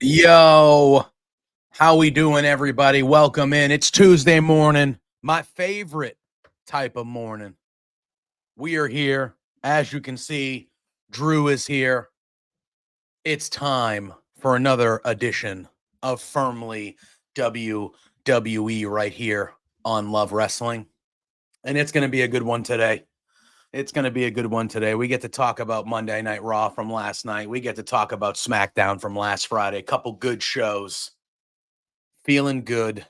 Yo, how we doing, everybody? Welcome in. It's Tuesday morning, my favorite type of morning. We are here. As you can see, Drew is here. It's time for another edition of Firmly WWE right here on Love Wrestling. And it's going to be a good one today. It's going to be a good one today. We get to talk about Monday Night Raw from last night. We get to talk about SmackDown from last Friday. A couple good shows. Feeling good.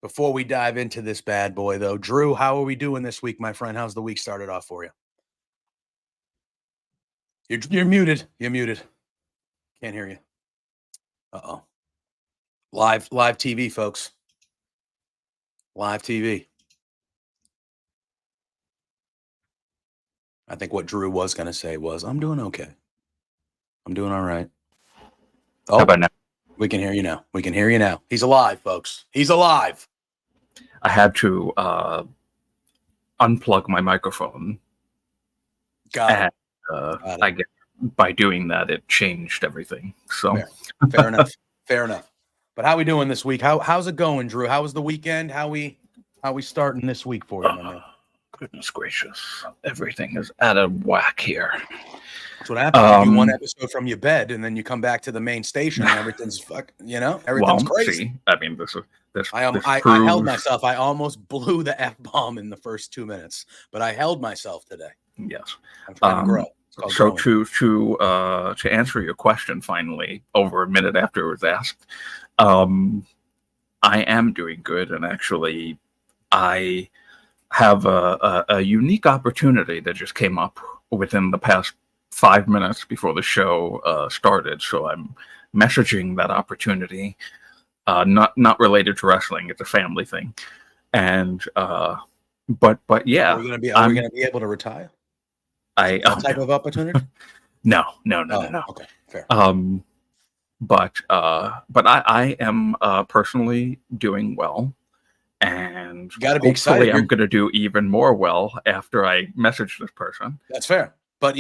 Before we dive into this bad boy, though, Drew, how are we doing this week, my friend? How's the week started off for you? You're muted. You're muted. Can't hear you. Uh-oh. Live TV, folks. Live TV. I think what Drew was going to say was, I'm doing okay. I'm doing all right. Oh, how about now? We can hear you now. We can hear you now. He's alive, folks. He's alive. I had to unplug my microphone. Got it. I guess by doing that, it changed everything. So fair enough. Fair enough. But how we doing this week? How's it going, Drew? How was the weekend? How we starting this week for you, my man? Goodness gracious. Everything is out of whack here. That's what happens. You one episode from your bed, and then you come back to the main station, and everything's everything's crazy. See, I mean, this I held myself. I almost blew the F-bomb in the first 2 minutes, but I held myself today. Yes. I'm trying to grow. So to answer your question, finally, over a minute after it was asked, I am doing good, and actually, I have a unique opportunity that just came up within the past 5 minutes before the show started. So I'm messaging that opportunity, not related to wrestling. It's a family thing, and but yeah, are we gonna be able to retire? That type of opportunity? No. Okay, fair. But I am personally doing well. And gotta be excited. I'm going to do even more well after I message this person. That's fair. But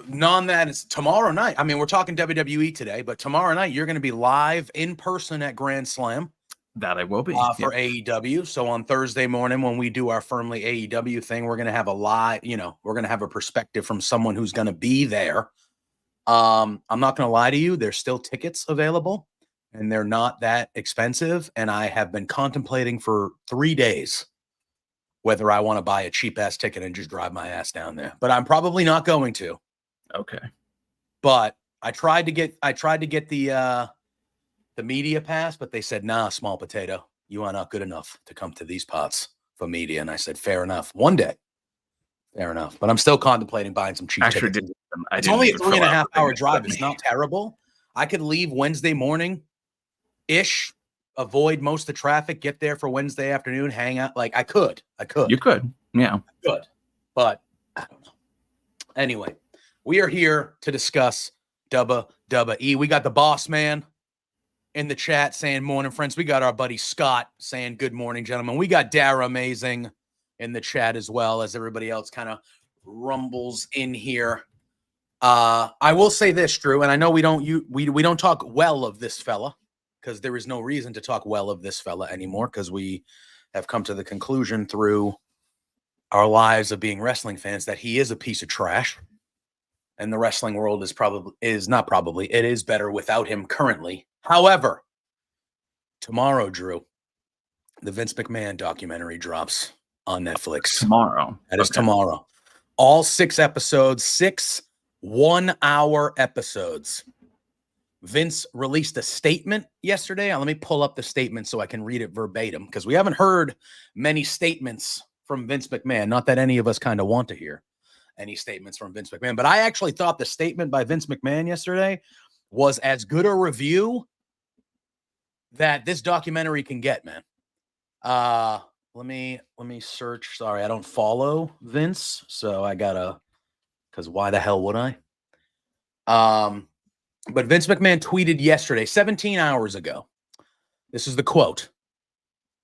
non that, it's tomorrow night. I mean, we're talking WWE today, but tomorrow night you're going to be live in person at Grand Slam. That I will be for AEW. So on Thursday morning when we do our Firmly AEW thing, we're going to have a live. We're going to have a perspective from someone who's going to be there. I'm not going to lie to you. There's still tickets available. And they're not that expensive. And I have been contemplating for 3 days whether I want to buy a cheap ass ticket and just drive my ass down there. But I'm probably not going to. Okay. But I tried to get the media pass, but they said, nah, small potato. You are not good enough to come to these parts for media. And I said, fair enough. One day. Fair enough. But I'm still contemplating buying some cheap tickets. It's only a 3.5 hour drive. It's not terrible. I could leave Wednesday morning. Avoid most of the traffic, get there for Wednesday afternoon, hang out. Like I could. You could, yeah. Good. But I don't know. Anyway, we are here to discuss WWE. We got the boss man in the chat saying morning, friends. We got our buddy Scott saying good morning, gentlemen. We got Dara Amazing in the chat as well as everybody else kind of rumbles in here. I will say this, Drew, and I know we don't talk well of this fella, because there is no reason to talk well of this fella anymore, because we have come to the conclusion through our lives of being wrestling fans that he is a piece of trash, and the wrestling world it is better without him currently. However, tomorrow, Drew, the Vince McMahon documentary drops on Netflix. Tomorrow. That is tomorrow. All 6 episodes, 6 one-hour episodes. Vince released a statement yesterday. Let me pull up the statement so I can read it verbatim, because we haven't heard many statements from Vince McMahon. Not that any of us kind of want to hear any statements from Vince McMahon, but I actually thought the statement by Vince McMahon yesterday was as good a review that this documentary can get, man. Let me search. Sorry, I don't follow Vince, so I gotta, because why the hell would I? But Vince McMahon tweeted yesterday, 17 hours ago. This is the quote.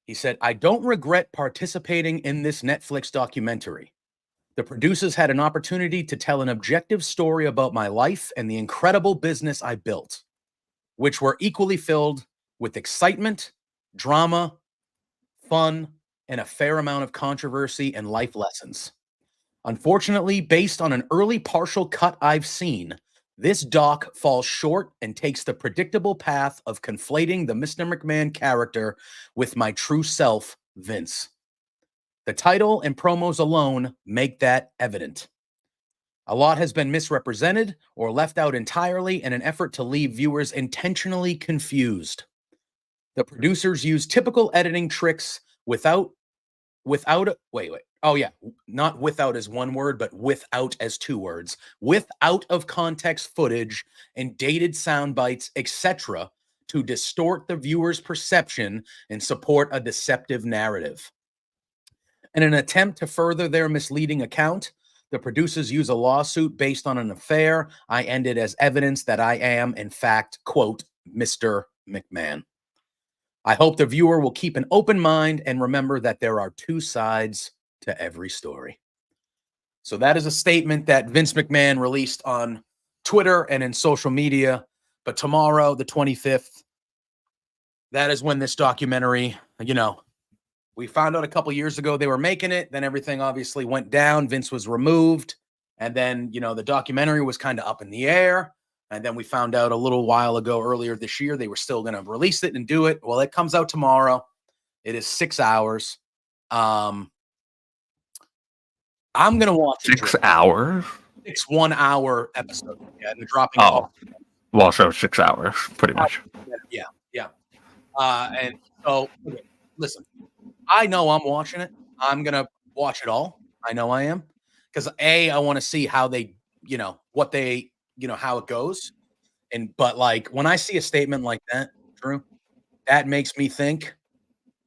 He said, "I don't regret participating in this Netflix documentary. The producers had an opportunity to tell an objective story about my life and the incredible business I built, which were equally filled with excitement, drama, fun, and a fair amount of controversy and life lessons. Unfortunately, based on an early partial cut I've seen, this doc falls short and takes the predictable path of conflating the Mr. McMahon character with my true self, Vince. The title and promos alone make that evident. A lot has been misrepresented or left out entirely in an effort to leave viewers intentionally confused. The producers use typical editing tricks without not without as one word, but without as 2 words, with out of context footage and dated sound bites, etc., to distort the viewer's perception and support a deceptive narrative. In an attempt to further their misleading account, the producers use a lawsuit based on an affair I ended as evidence that I am, in fact, quote, Mr. McMahon. I hope the viewer will keep an open mind and remember that there are 2 sides to every story." So that is a statement that Vince McMahon released on Twitter and in social media. But tomorrow, the 25th, that is when this documentary, we found out a couple years ago they were making it. Then everything obviously went down. Vince was removed. And then, the documentary was kind of up in the air. And then we found out a little while ago, earlier this year, they were still going to release it and do it. Well, it comes out tomorrow. It is 6 hours. I'm going to watch it. 6 hours? 6 1-hour episodes. Yeah, they're dropping. Oh, well, so 6 hours, pretty much. Yeah. And so, listen, I know I'm watching it. I'm going to watch it all. I know I am. Because I want to see how they, what they, how it goes. But like when I see a statement like that, Drew, that makes me think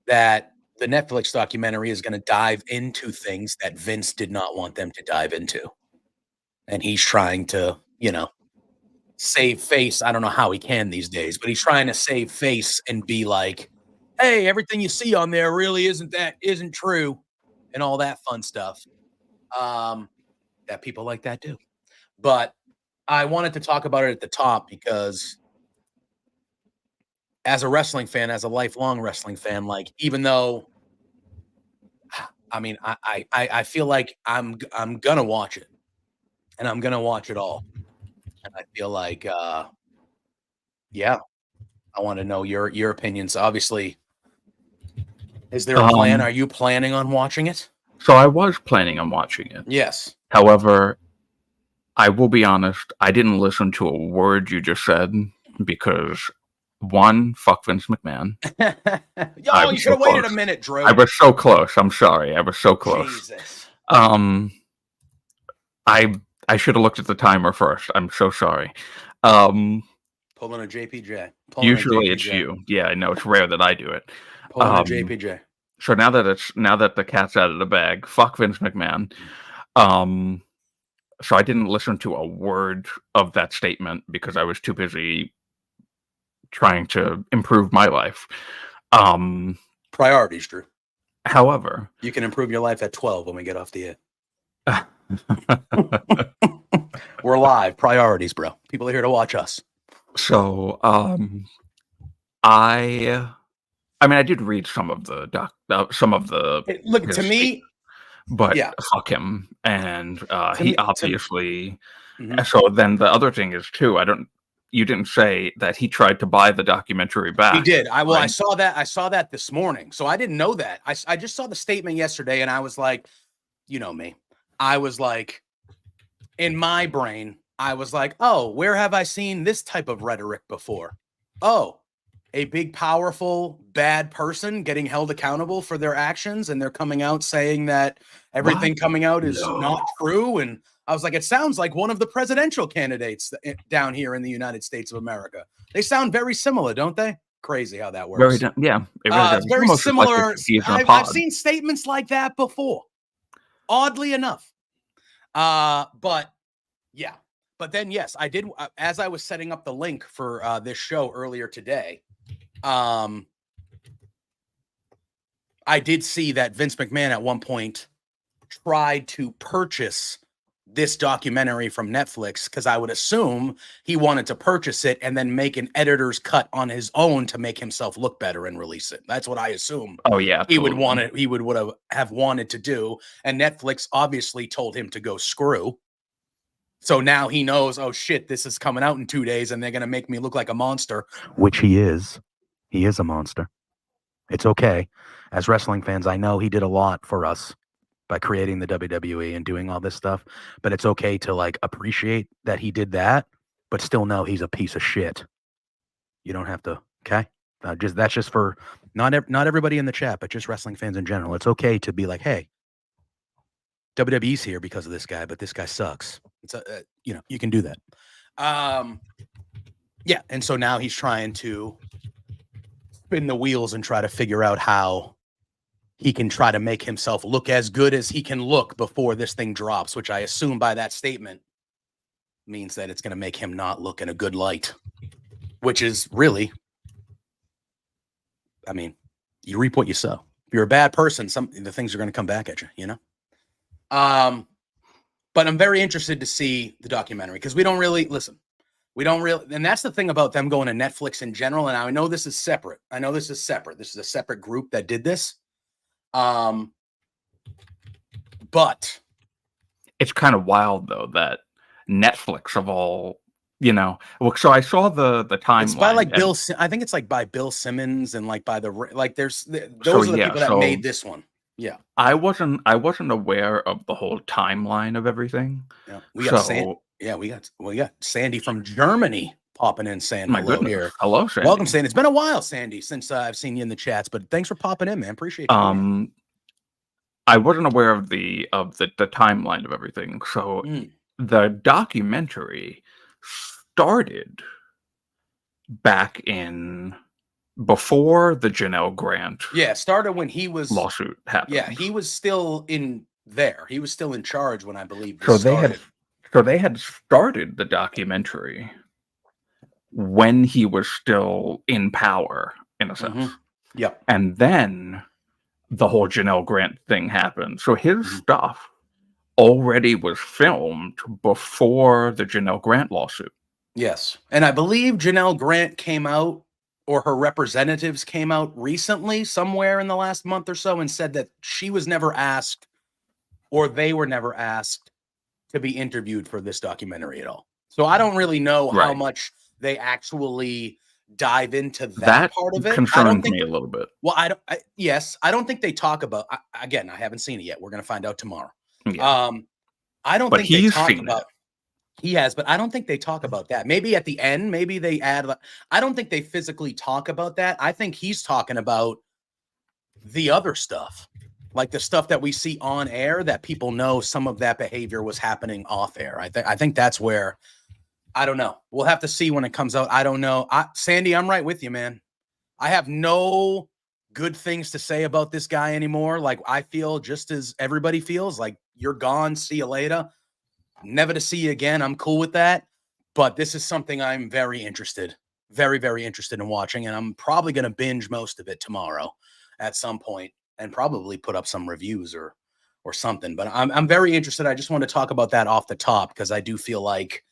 that the Netflix documentary is going to dive into things that Vince did not want them to dive into. And he's trying to, save face. I don't know how he can these days, but he's trying to save face and be like, hey, everything you see on there really isn't true, and all that fun stuff that people like that do. But I wanted to talk about it at the top because as a wrestling fan, as a lifelong wrestling fan, like, even though, I feel like I'm gonna watch it, and I'm gonna watch it all. And I feel like, I want to know your opinions. Obviously, is there a plan? Are you planning on watching it? So I was planning on watching it. Yes. However, I will be honest, I didn't listen to a word you just said because, one, fuck Vince McMahon. You should have waited a minute, Drew. I was so close. I'm sorry. I was so close. Jesus. I should have looked at the timer first. I'm so sorry. Pulling a JPJ. Usually it's you. Yeah, I know. It's rare that I do it. Pulling a JPJ. So now that the cat's out of the bag, fuck Vince McMahon. So I didn't listen to a word of that statement because I was too busy trying to improve my life. Priorities, Drew. However, you can improve your life at 12 when we get off the air. We're live. Priorities, bro. People are here to watch us. So, I did read some of the look to me, but yeah. Fuck him, and he obviously. So then the other thing is too. You didn't say that he tried to buy the documentary back. He did. I saw that. I saw that this morning. So I didn't know that. I just saw the statement yesterday, and I was like, you know me. I was like, in my brain, I was like, oh, where have I seen this type of rhetoric before? Oh, a big, powerful, bad person getting held accountable for their actions, and they're coming out saying that everything What? coming out is No. not true. And I was like, it sounds like one of the presidential candidates down here in the United States of America. They sound very similar, don't they? Crazy how that works. Yeah, it really does. It's very Almost just like similar. he's in a I've pod. seen statements like that before, oddly enough. But yeah. But then, yes, I did. As I was setting up the link for this show earlier today, I did see that Vince McMahon at one point tried to purchase this documentary from Netflix, because I would assume he wanted to purchase it and then make an editor's cut on his own to make himself look better and release it. That's what I assume. Oh yeah, he would absolutely. want it. He would have wanted to do, and Netflix obviously told him to go screw. So now he knows, oh shit, this is coming out in 2 days and they're going to make me look like a monster, which he is. He is a monster. It's okay. As wrestling fans, I know he did a lot for us by creating the WWE and doing all this stuff, but it's okay to like appreciate that he did that, but still know he's a piece of shit. You don't have to, okay? That's just for not everybody in the chat, but just wrestling fans in general. It's okay to be like, hey, WWE's here because of this guy, but this guy sucks. It's you can do that. Yeah, and so now he's trying to spin the wheels and try to figure out how he can try to make himself look as good as he can look before this thing drops, which I assume by that statement means that it's going to make him not look in a good light, which is really, I mean, you reap what you sow. If you're a bad person, the things are going to come back at you, you know? But I'm very interested to see the documentary, because we don't really, and that's the thing about them going to Netflix in general. And I know this is separate. This is a separate group that did this. But it's kind of wild though that Netflix of all, well, so I saw the timeline. It's by like I think it's like by Bill Simmons and like by those are the people that made this one. Yeah. I wasn't aware of the whole timeline of everything. Yeah. We got Sandy from Germany popping in saying hello here. Hello, Sandy. Welcome, Sandy. It's been a while, Sandy, since I've seen you in the chats, but thanks for popping in, man. Appreciate it. I wasn't aware of the timeline of everything. So the documentary started back in before the Janelle Grant. Yeah, started when he was lawsuit happened. Yeah, he was still in there. He was still in charge when I believe this so started. They had started the documentary when he was still in power, in a sense. Mm-hmm. Yep. And then the whole Janelle Grant thing happened. So his stuff already was filmed before the Janelle Grant lawsuit. Yes. And I believe Janelle Grant came out, or her representatives came out recently, somewhere in the last month or so, and said that she was never asked, or they were never asked, to be interviewed for this documentary at all. So I don't really know how much they actually dive into that part of it. Concerns me a little bit. Well, I don't think they talk about. Again, I haven't seen it yet. We're going to find out tomorrow. Yeah. I don't think they talk about. He has, but I don't think they talk about that. Maybe at the end, maybe they add. I don't think they physically talk about that. I think he's talking about the other stuff, like the stuff that we see on air, that people know some of that behavior was happening off air. I think that's where. I don't know. We'll have to see when it comes out. I don't know. Sandy, I'm right with you, man. I have no good things to say about this guy anymore. Like, I feel just as everybody feels, like, you're gone. See you later. Never to see you again. I'm cool with that. But this is something I'm very interested in watching. And I'm probably going to binge most of it tomorrow at some point, and probably put up some reviews or something. But I'm very interested. I just want to talk about that off the top, because I do feel like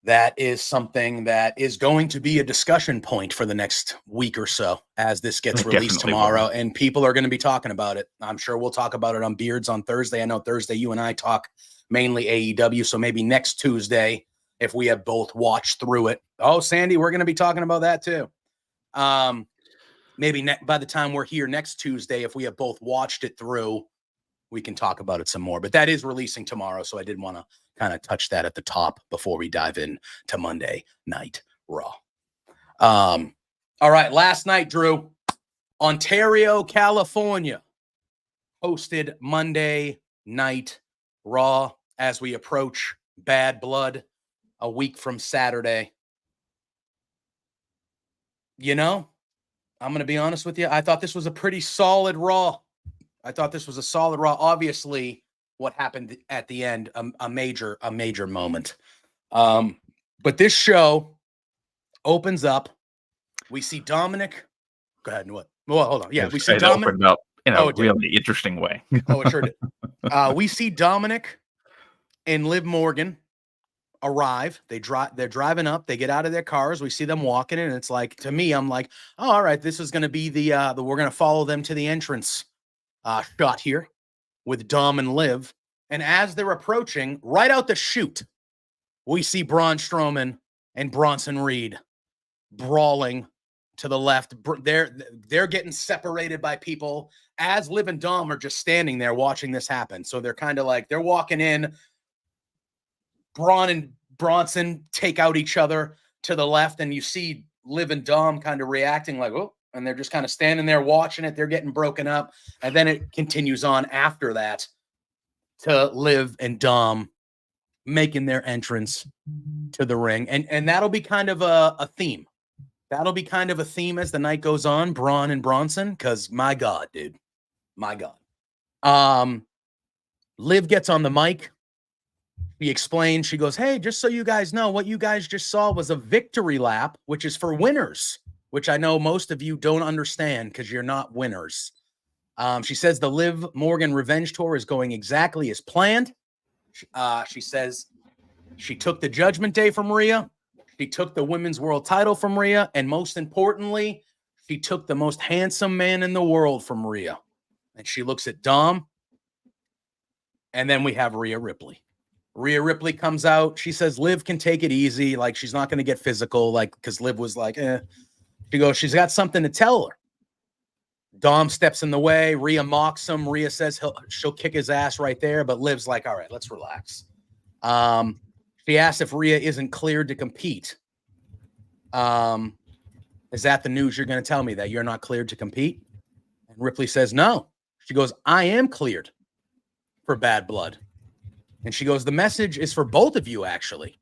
that is something that is going to be a discussion point for the next week or so as this gets released tomorrow, and people are going to be talking about it. I'm sure we'll talk about it on Beards on Thursday. I know Thursday you and I talk mainly AEW, so maybe next Tuesday, if we have both watched through it. Oh, Sandy, we're going to be talking about that too. Maybe by the time we're here next Tuesday, if we have both watched it through, we can talk about it some more. But that is releasing tomorrow, so I did want to kind of touch that at the top before we dive in to Monday Night Raw. All right, last night, Drew, Ontario, California hosted Monday Night Raw as we approach Bad Blood a week from Saturday. You know, I'm going to be honest with you. I thought this was a pretty solid Raw. Obviously, what happened at the end, a major moment. But this show opens up. We see Dominic. Go ahead. What? Well, hold on. Yeah, we see Dominic. Opened up in a really interesting way. Oh, it sure did. We see Dominic and Liv Morgan arrive. They're driving up. They get out of their cars. We see them walking, and it's like, to me, I'm like, oh, all right, this is going to be the we're going to follow them to the entrance shot here with Dom and Liv. And as they're approaching, right out the chute, we see Braun Strowman and Bronson Reed brawling to the left. They're getting separated by people as Liv and Dom are just standing there watching this happen. So they're kind of like, they're walking in. Braun and Bronson take out each other to the left, and you see Liv and Dom kind of reacting like, oh, and they're just kind of standing there watching it. They're getting broken up. And then it continues on after that to Liv and Dom making their entrance to the ring. And that'll be kind of a theme. That'll be kind of a theme as the night goes on, Braun and Bronson, because my God, dude. My God. Liv gets on the mic. She explains, she goes, hey, just so you guys know, what you guys just saw was a victory lap, which is for winners, which I know most of you don't understand because you're not winners. She says the Liv Morgan Revenge Tour is going exactly as planned. She says she took the Judgment Day from Rhea. She took the Women's World title from Rhea. And most importantly, she took the most handsome man in the world from Rhea. And she looks at Dom. And then we have Rhea Ripley. Rhea Ripley comes out. She says Liv can take it easy. Like, she's not going to get physical. Like, because Liv was like, eh. She goes, she's got something to tell her. Dom steps in the way. Rhea mocks him. Rhea says she'll kick his ass right there. But Liv's like, all right, let's relax. She asks if Rhea isn't cleared to compete. Is that the news you're going to tell me, that you're not cleared to compete? And Ripley says, no. She goes, I am cleared for Bad Blood. And she goes, the message is for both of you, actually.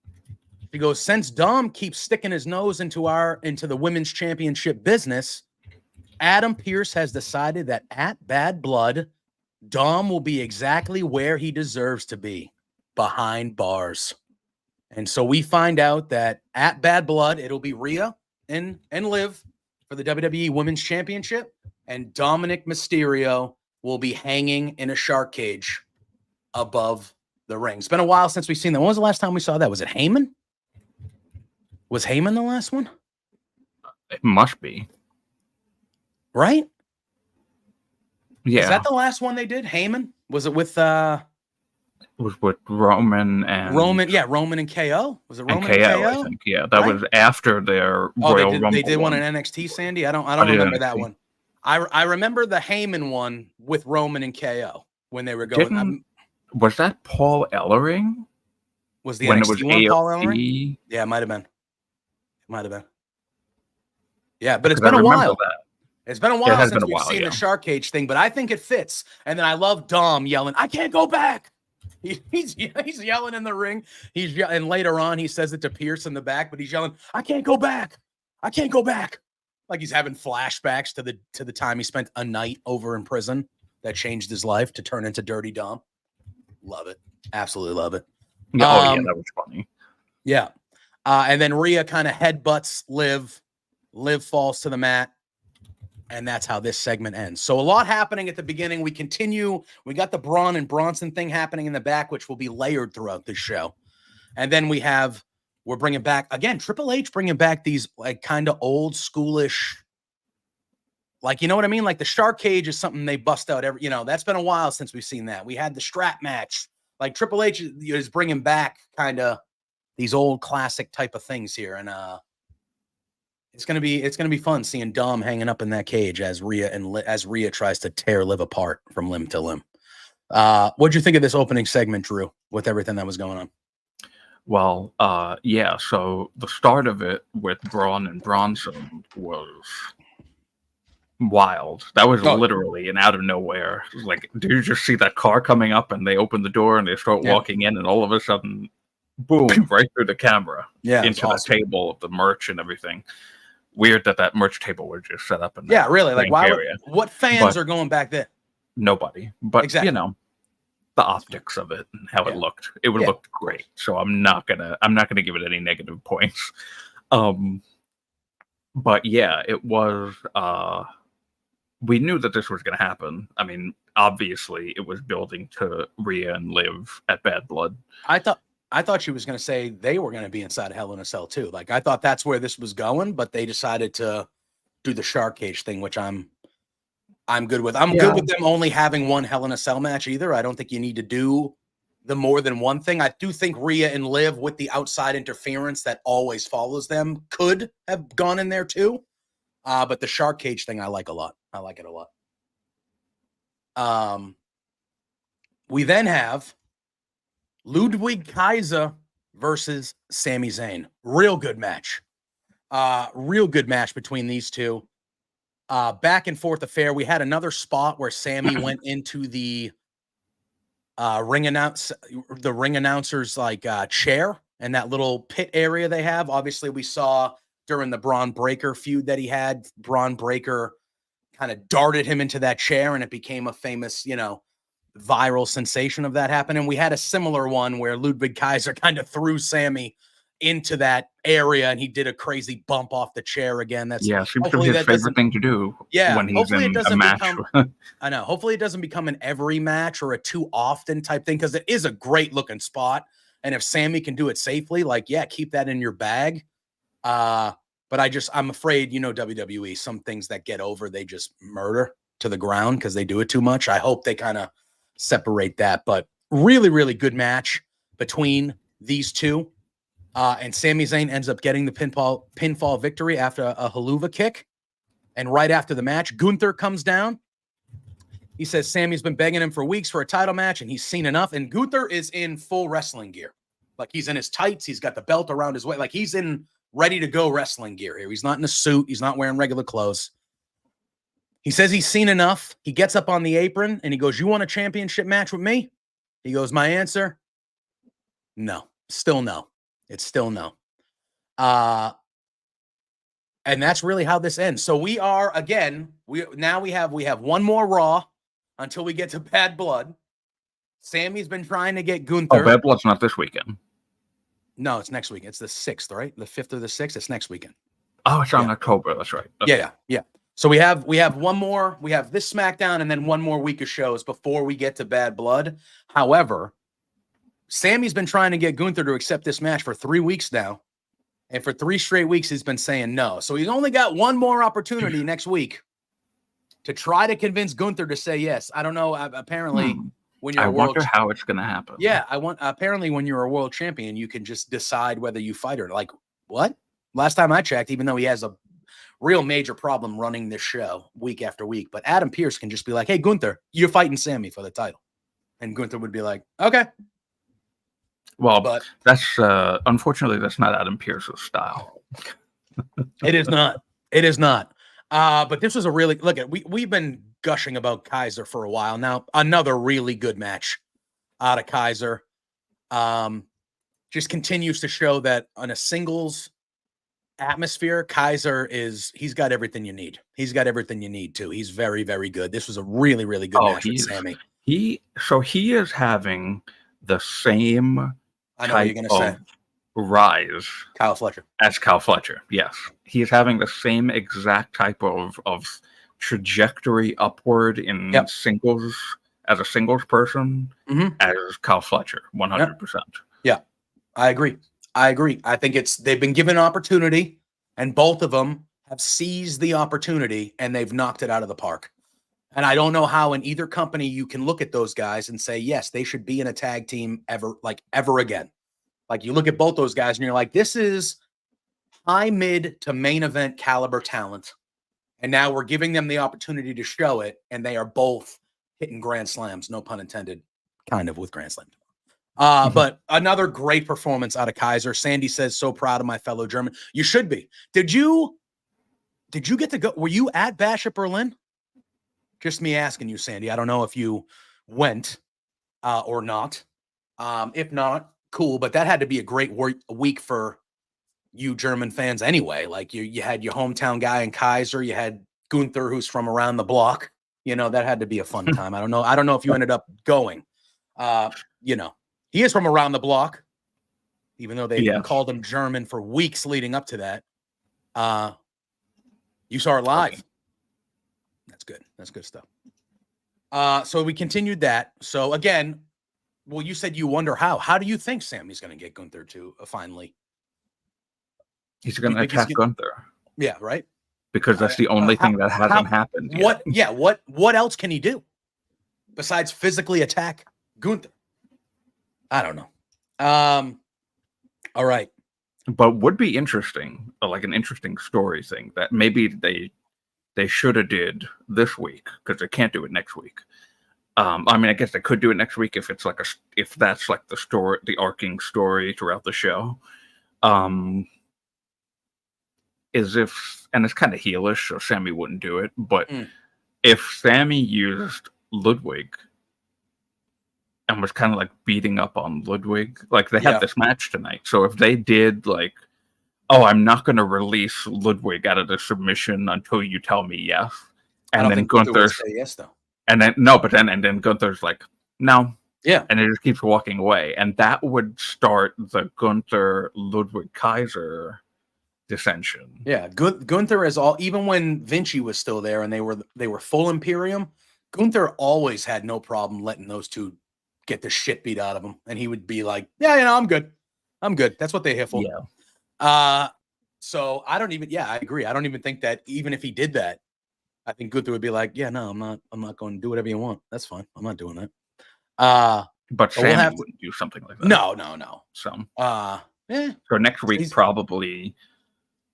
She goes, since Dom keeps sticking his nose into the women's championship business, Adam Pearce has decided that at Bad Blood, Dom will be exactly where he deserves to be, behind bars. And so we find out that at Bad Blood, it'll be Rhea and Liv for the WWE Women's Championship, and Dominic Mysterio will be hanging in a shark cage above the ring. It's been a while since we've seen that. When was the last time we saw that? Was it Heyman? Was Heyman the last one? It must be. Right? Yeah. Is that the last one they did? Heyman? Was it with It was with Roman and Roman and KO? Was it Roman and KO? I think. Yeah, that was after their Royal Rumble. They did one in NXT, Sandy? I don't remember that one. I remember the Heyman one with Roman and KO when they were going. Was that Paul Ellering? Was the NXT one AOP? Paul Ellering? Yeah, it might have been. Yeah, but it's been a while. It's been a while since we've seen the shark cage thing, but I think it fits. And then I love Dom yelling, I can't go back. He's yelling in the ring. And later on, he says it to Pierce in the back, but he's yelling, I can't go back. I can't go back. Like he's having flashbacks to the time he spent a night over in prison that changed his life to turn into Dirty Dom. Love it. Absolutely love it. Yeah, that was funny. Yeah. And then Rhea kind of headbutts Liv. Liv falls to the mat. And that's how this segment ends. So a lot happening at the beginning. We continue. We got the Braun and Bronson thing happening in the back, which will be layered throughout this show. And then we're bringing back, again, Triple H bringing back these like kind of old schoolish, like, you know what I mean? Like the shark cage is something they bust out every, that's been a while since we've seen that. We had the strap match. Like Triple H is bringing back kind of these old classic type of things here. And it's gonna be fun seeing Dom hanging up in that cage as Rhea tries to tear Liv apart from limb to limb. What'd you think of this opening segment, Drew, with everything that was going on? Well, yeah, so the start of it with Braun and Bronson was wild. That was Oh, literally an out of nowhere. It was like, do you just see that car coming up and they open the door and they start yeah. walking in and all of a sudden, boom, right through the camera into awesome. the table of the merch and everything. Weird that merch table was just set up in that really, like, why area. What fans are going back there? Nobody. But, exactly. The optics of it and how it looked. It would look great. So I'm not gonna give it any negative points. But yeah, it was we knew that this was gonna happen. I mean, obviously it was building to Rhea and Liv at Bad Blood. I thought she was gonna say they were gonna be inside of Hell in a Cell too. Like, I thought that's where this was going, but they decided to do the shark cage thing, which I'm good with. I'm good with them only having one Hell in a Cell match either. I don't think you need to do the more than one thing. I do think Rhea and Liv, with the outside interference that always follows them, could have gone in there too. But the shark cage thing I like a lot. I like it a lot. We then have Ludwig Kaiser versus Sami Zayn. Real good match. Real good match between these two. Back and forth affair. We had another spot where Sammy went into the ring announcer's like chair and that little pit area they have. Obviously, we saw during the Braun Breaker feud that he had, Braun Breaker kind of darted him into that chair, and it became a famous, viral sensation of that happening. We had a similar one where Ludwig Kaiser kind of threw Sammy into that area, and he did a crazy bump off the chair again. That's seems to be his favorite thing to do. Yeah, when he's in a match. I know. Hopefully, it doesn't become an every match or a too often type thing, because it is a great looking spot. And if Sammy can do it safely, like, yeah, keep that in your bag. But I'm afraid, WWE, some things that get over, they just murder to the ground because they do it too much. I hope they kind of separate that. But really, really good match between these two. And Sami Zayn ends up getting the pinfall victory after a haluva kick. And right after the match, Gunther comes down. He says Sammy's been begging him for weeks for a title match, and he's seen enough. And Gunther is in full wrestling gear. Like, he's in his tights. He's got the belt around his waist. Like, he's in ready to go wrestling gear here. He's not in a suit. He's not wearing regular clothes. He says he's seen enough. He gets up on the apron, and he goes, "You want a championship match with me?" He goes, "My answer, no. Still no. It's still no." And that's really how this ends. So we are, again, we have one more Raw until we get to Bad Blood. Sammy's been trying to get Gunther. Oh, Bad Blood's not this weekend. No, it's next weekend. It's the 6th, right? The 5th or the 6th. It's next weekend. Oh, it's on October. That's right. Yeah. So we have one more. We have this SmackDown and then one more week of shows before we get to Bad Blood. However, Sammy's been trying to get Gunther to accept this match for 3 weeks now. And for 3 straight weeks, he's been saying no. So he's only got one more opportunity next week to try to convince Gunther to say yes. I don't know. Apparently, when you're wonder how it's going to happen. Yeah, apparently when you're a world champion, you can just decide whether you fight or like, what? Last time I checked, even though he has a real major problem running this show week after week, but Adam Pearce can just be like, "Hey, Gunther, you're fighting Sammy for the title." And Gunther would be like, "Okay." Well, but that's unfortunately that's not Adam Pearce's style. It is not. It is not. But this was a really we've been gushing about Kaiser for a while now. Another really good match out of Kaiser. Just continues to show that on a singles atmosphere, Kaiser he's got everything you need. He's got everything you need too. He's very, very good. This was a really, really good match with Sammy. He is having the same I know what you're going to say. Rise. Kyle Fletcher. As Kyle Fletcher, yes. He is having the same exact type of trajectory upward in singles, as a singles person, as Kyle Fletcher, 100%. Yeah, I agree. I think they've been given an opportunity, and both of them have seized the opportunity, and they've knocked it out of the park. And I don't know how in either company you can look at those guys and say, yes, they should be in a tag team ever again. Like, you look at both those guys and you're like, this is high mid to main event caliber talent. And now we're giving them the opportunity to show it. And they are both hitting grand slams, no pun intended, kind of with grand slam. But another great performance out of Kaiser. Sandy says, so proud of my fellow German. You should be. Did you get to go? Were you at Bash at Berlin? Just me asking you, Sandy. I don't know if you went or not. If not, cool. But that had to be a great week for you German fans anyway. Like you had your hometown guy in Kaiser. You had Gunther, who's from around the block. You know, that had to be a fun time. I don't know if you ended up going. You know, he is from around the block, even though they called him German for weeks leading up to that. You saw it live. Okay. That's good. That's good stuff. So we continued that. So again, well, you said you wonder how. How do you think Sammy's going to get Gunther to finally? He's going to attack Gunther. Yeah, right. Because that's the only thing that hasn't happened yet. What else can he do besides physically attack Gunther? I don't know. All right. But would be interesting, like an interesting story thing that maybe they should have did this week because they can't do it next week. I mean, I guess they could do it next week if it's like if that's like the story, the arcing story throughout the show. Is if, and it's kind of heelish, so Sammy wouldn't do it. But if Sammy used Ludwig and was kind of like beating up on Ludwig, like they had this match tonight. So if they did like, oh, I'm not going to release Ludwig out of the submission until you tell me yes, and then Gunther say yes though, and then no, but then Gunther's like no, and it just keeps walking away, and that would start the Gunther Ludwig Kaiser dissension. Yeah, Gunther is all. Even when Vinci was still there and they were full Imperium, Gunther always had no problem letting those two get the shit beat out of him, and he would be like, "Yeah, you know, I'm good. That's what they're here for." Yeah. So I don't even. Yeah, I agree. I don't even think that even if he did that, I think Gunther would be like, "Yeah, no, I'm not going to do whatever you want. That's fine. I'm not doing that." But Sammy wouldn't do something like that. No. So So next week probably,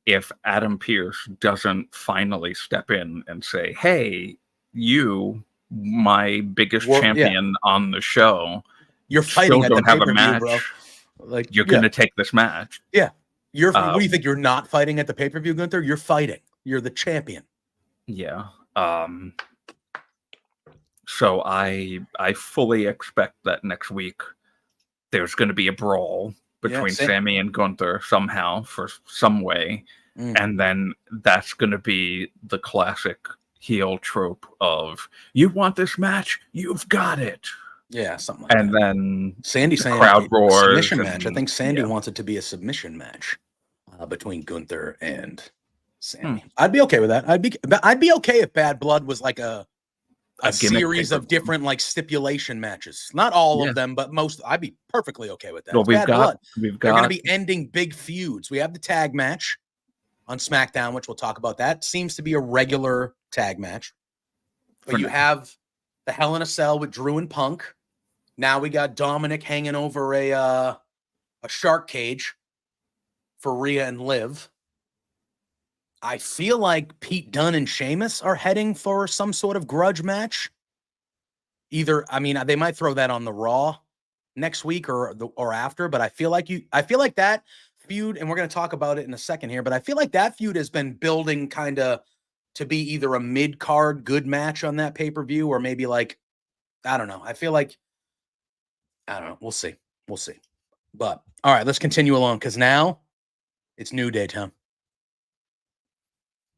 if Adam Pearce doesn't finally step in and say, hey, you, my biggest champion on the show, you're fighting at the pay-per-view, bro. Like you're going to take this match. Yeah. What do you think? You're not fighting at the pay-per-view, Gunther? You're fighting. You're the champion. Yeah. So I fully expect that next week there's going to be a brawl between Sammy and Gunther somehow, for some way. And then that's going to be the classic heel trope of, you want this match? You've got it. Yeah, something like that. And then Sandy saying crowd roars. Submission match. I think Sandy wants it to be a submission match between Gunther and Sammy. I'd be okay with that. I'd be okay if Bad Blood was like a series of different like stipulation matches. Not all of them, but most. I'd be perfectly okay with that. Well, we've got. They're going to be ending big feuds. We have the tag match on SmackDown, which we'll talk about. That seems to be a regular tag match. But you have the Hell in a Cell with Drew and Punk. Now we got Dominic hanging over a shark cage for Rhea and Liv. I feel like Pete Dunne and Sheamus are heading for some sort of grudge match. Either, I mean, they might throw that on the Raw next week or after, but I feel like that feud, and we're going to talk about it in a second here, but I feel like that feud has been building kind of to be either a mid-card good match on that pay-per-view or maybe like, I don't know. I feel like, I don't know. We'll see. But all right, let's continue along because now it's New Day time.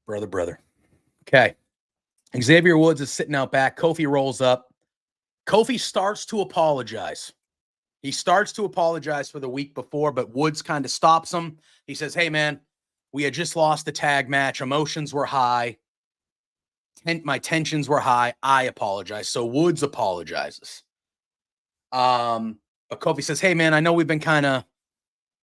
Brother. Okay. Xavier Woods is sitting out back. Kofi rolls up. Kofi starts to apologize. He starts to apologize for the week before, but Woods kind of stops him. He says, hey, man, we had just lost the tag match. Emotions were high. My tensions were high. I apologize. So Woods apologizes. But Kofi says, hey, man, I know we've been kind of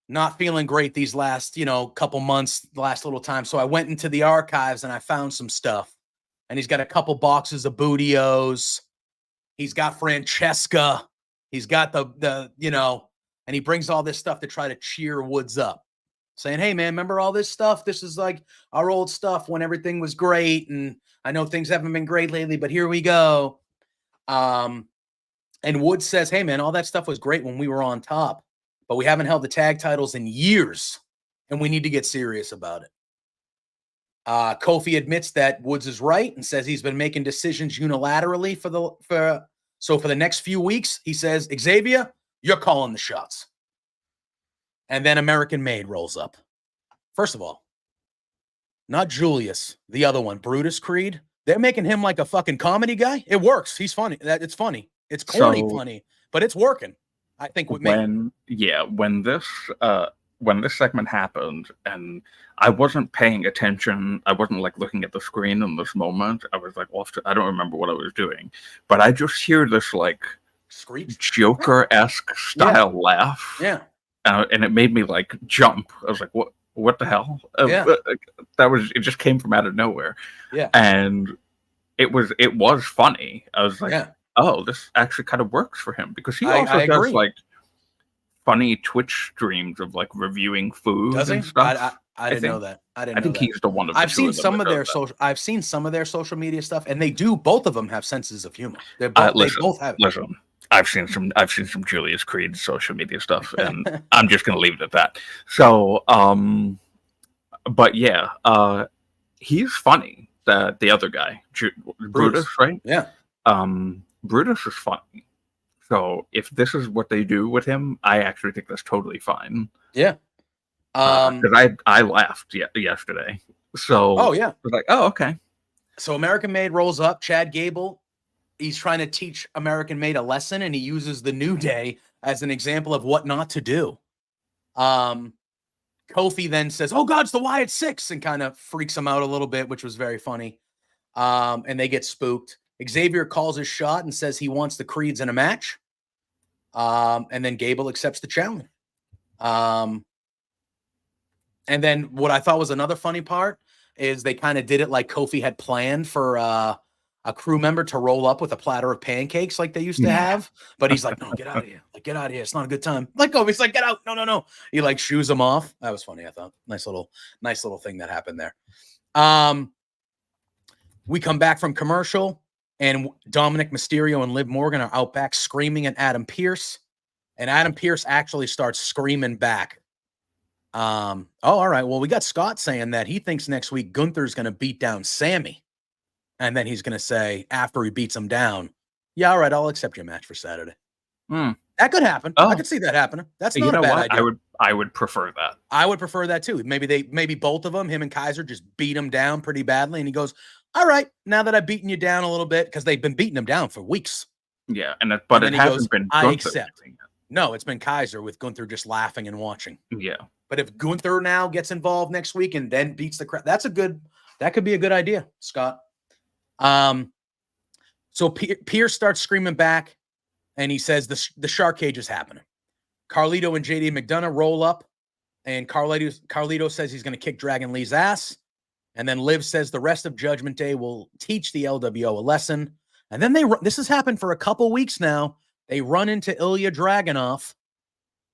not feeling great these last, couple months, last little time. So I went into the archives and I found some stuff. And he's got a couple boxes of Bootios. He's got Francesca. He's got the and he brings all this stuff to try to cheer Woods up, saying, hey, man, remember all this stuff? This is like our old stuff when everything was great. And I know things haven't been great lately, but here we go. And Woods says, hey, man, all that stuff was great when we were on top, but we haven't held the tag titles in years, and we need to get serious about it. Kofi admits that Woods is right and says he's been making decisions unilaterally for the next few weeks. He says, Xavier, you're calling the shots. And then American Made rolls up. First of all, not Julius, the other one, Brutus Creed. They're making him like a fucking comedy guy. It works. He's funny. It's funny. It's corny funny, but it's working. I think when this segment happened and I wasn't paying attention, I wasn't like looking at the screen in this moment. I was like I don't remember what I was doing, but I just hear this like screech, Joker-esque style laugh. Yeah. And it made me like jump. I was like, what the hell? It just came from out of nowhere. Yeah. And it was funny. I was like, oh, this actually kind of works for him, because he also does like funny Twitch streams of like reviewing food and stuff. I didn't know that. I think he's the one of the I've seen some of their social media stuff, and they do, both of them have senses of humor. They both have it. Listen, I've seen some Julius Creed social media stuff, and I'm just gonna leave it at that. So but yeah, he's funny. The other guy, Brutus, right? Yeah. Brutus is funny. So if this is what they do with him, I actually think that's totally fine. Yeah. Because I laughed yesterday. So I was like, oh, okay. So American Made rolls up. Chad Gable, he's trying to teach American Made a lesson, and he uses the New Day as an example of what not to do. Kofi then says, oh God, it's the Wyatt Six, and kind of freaks him out a little bit, which was very funny. And they get spooked. Xavier calls his shot and says he wants the Creeds in a match. And then Gable accepts the challenge. And then what I thought was another funny part is they kind of did it like Kofi had planned for a crew member to roll up with a platter of pancakes like they used to have. But he's like, no, get out of here. Like, get out of here. It's not a good time. Like, Kofi's like, get out. No. He like shoos him off. That was funny, I thought. Nice little thing that happened there. We come back from commercial, and Dominic Mysterio and Liv Morgan are out back screaming at Adam Pearce. And Adam Pearce actually starts screaming back. All right. Well, we got Scott saying that he thinks next week Gunther's going to beat down Sammy. And then he's going to say, after he beats him down, yeah, all right, I'll accept your match for Saturday. That could happen. I could see that happening. That's not a bad idea. I would prefer that. I would prefer that too. Maybe both of them, him and Kaiser, just beat him down pretty badly. And he goes, all right, now that I've beaten you down a little bit, because they've been beating him down for weeks. Yeah. But it hasn't been Gunther. I accept. No, it's been Kaiser, with Gunther just laughing and watching. Yeah. But if Gunther now gets involved next week and then beats the crowd, that could be a good idea, Scott. So Pierce starts screaming back, and he says the shark cage is happening. Carlito and JD McDonough roll up, and Carlito says he's going to kick Dragon Lee's ass. And then Liv says the rest of Judgment Day will teach the LWO a lesson. And then this has happened for a couple weeks now. They run into Ilya Dragunov,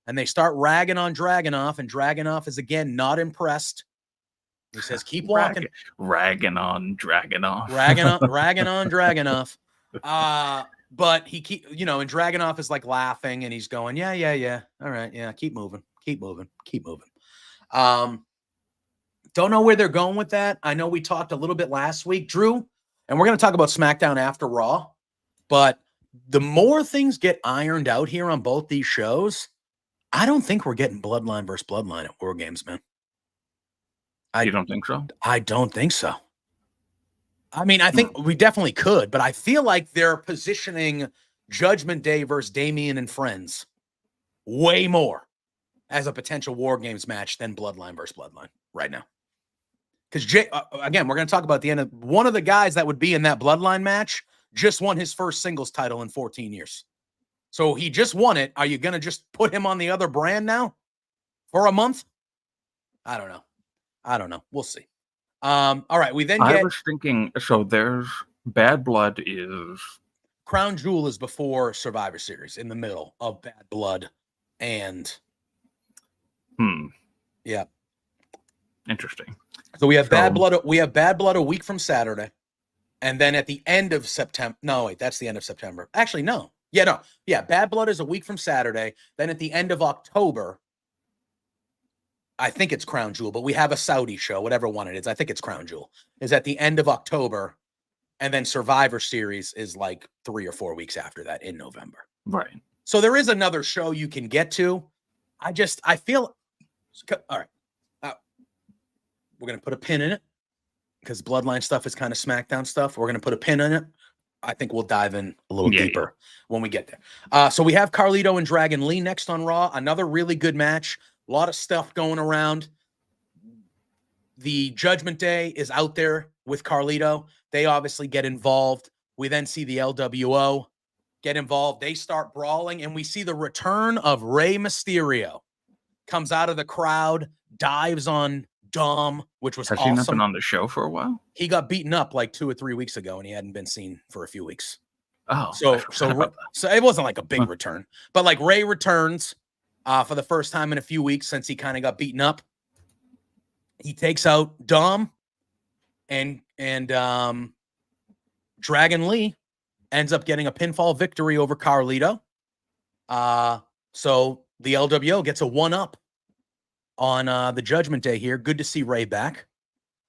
and they start ragging on Dragunov, and Dragunov is again not impressed. He says, keep walking. Ragging on Dragunov. Ragging on Dragunov. But he and Dragunov is like laughing, and he's going, yeah. All right, yeah, keep moving. Don't know where they're going with that. I know we talked a little bit last week, Drew, and we're going to talk about SmackDown after Raw, but the more things get ironed out here on both these shows, I don't think we're getting Bloodline versus Bloodline at War Games, man. You don't think so? I don't think so. I mean, I think we definitely could, but I feel like they're positioning Judgment Day versus Damian and Friends way more as a potential War Games match than Bloodline versus Bloodline right now. Because again, we're going to talk about the end of one of the guys that would be in that Bloodline match just won his first singles title in 14 years. So he just won it. Are you going to just put him on the other brand now for a month? I don't know. We'll see. All right. I was thinking, so there's Bad Blood is... Crown Jewel is before Survivor Series, in the middle of Bad Blood and... Yeah. Interesting. So we have Bad Blood. We have Bad Blood a week from Saturday. And then at the end of September, no, wait, that's the end of September. Actually, no. Yeah, no. Yeah, Bad Blood is a week from Saturday. Then at the end of October, I think it's Crown Jewel, but we have a Saudi show, whatever one it is. I think it's Crown Jewel. Is at the end of October. And then Survivor Series is like 3 or 4 weeks after that in November. Right. So there is another show you can get to. I feel, all right. We're going to put a pin in it because Bloodline stuff is kind of SmackDown stuff. We're going to put a pin in it. I think we'll dive in a little deeper when we get there. So we have Carlito and Dragon Lee next on Raw. Another really good match. A lot of stuff going around. The Judgment Day is out there with Carlito. They obviously get involved. We then see the LWO get involved. They start brawling, and we see the return of Rey Mysterio. Comes out of the crowd, dives on Dom, which was awesome. Has he not been on the show for a while? He got beaten up like 2 or 3 weeks ago, and he hadn't been seen for a few weeks. Oh, so it wasn't like a big return, but like Rey returns for the first time in a few weeks since he kind of got beaten up. He takes out Dom, and Dragon Lee ends up getting a pinfall victory over Carlito. So the LWO gets a 1-up on the Judgment Day here. Good to see Rey back.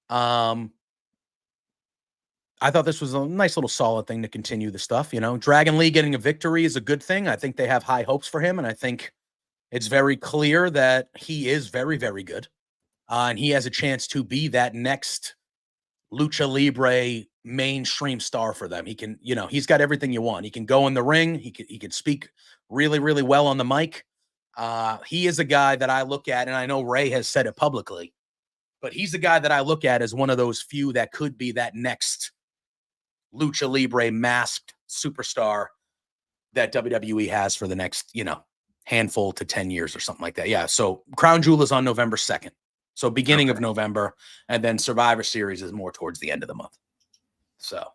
I thought this was a nice little solid thing to continue the stuff. You know, Dragon Lee getting a victory is a good thing. I think they have high hopes for him, and I think it's very clear that he is very, very good. And he has a chance to be that next Lucha Libre mainstream star for them. He can, you know, he's got everything you want. He can go in the ring. He can speak really, really well on the mic. He is a guy that I look at, and I know Rey has said it publicly, but he's the guy that I look at as one of those few that could be that next Lucha Libre masked superstar that WWE has for the next, you know, handful to 10 years or something like that. Yeah. So Crown Jewel is on November 2nd. So beginning of November, and then Survivor Series is more towards the end of the month. So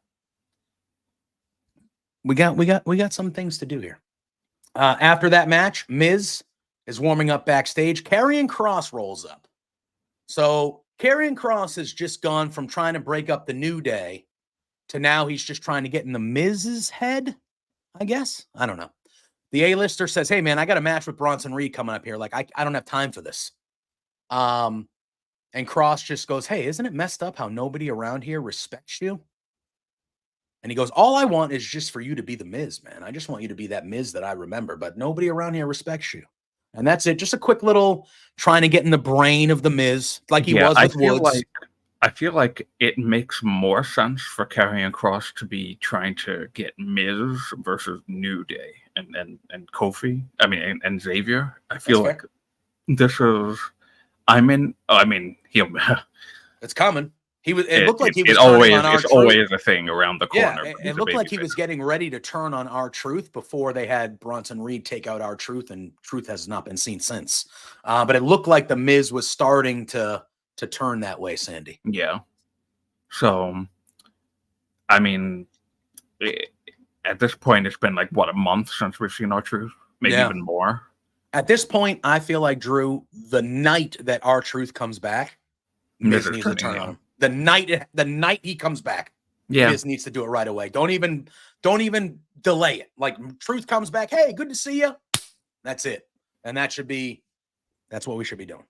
we got some things to do here. After that match, Miz is warming up backstage. Karrion Kross rolls up. So Karrion Kross has just gone from trying to break up the New Day to now he's just trying to get in the Miz's head, I guess. I don't know. The A-lister says, hey, man, I got a match with Bronson Reed coming up here. Like, I don't have time for this. And Kross just goes, hey, isn't it messed up how nobody around here respects you? And he goes, all I want is just for you to be the Miz, man. I just want you to be that Miz that I remember, but nobody around here respects you. And that's it. Just a quick little trying to get in the brain of the Miz, like he was with Woods. I feel like it makes more sense for Karrion Kross to be trying to get Miz versus New Day and Kofi. I mean, and Xavier. I feel like this is. He'll. It's coming. It looked like he was. It's always a thing around the corner. Yeah, it looked like he was getting ready to turn on R-Truth before they had Bronson Reed take out R-Truth, and Truth has not been seen since. But it looked like the Miz was starting to turn that way, Sandy. Yeah. So, I mean, at this point, it's been like a month since we've seen R-Truth, maybe even more. At this point, I feel like, Drew, the night that R-Truth comes back, Miz needs to turn on him. The night he comes back, Miz needs to do it right away. Don't even delay it. Like, Truth comes back, hey, good to see you. That's it. And that's what we should be doing.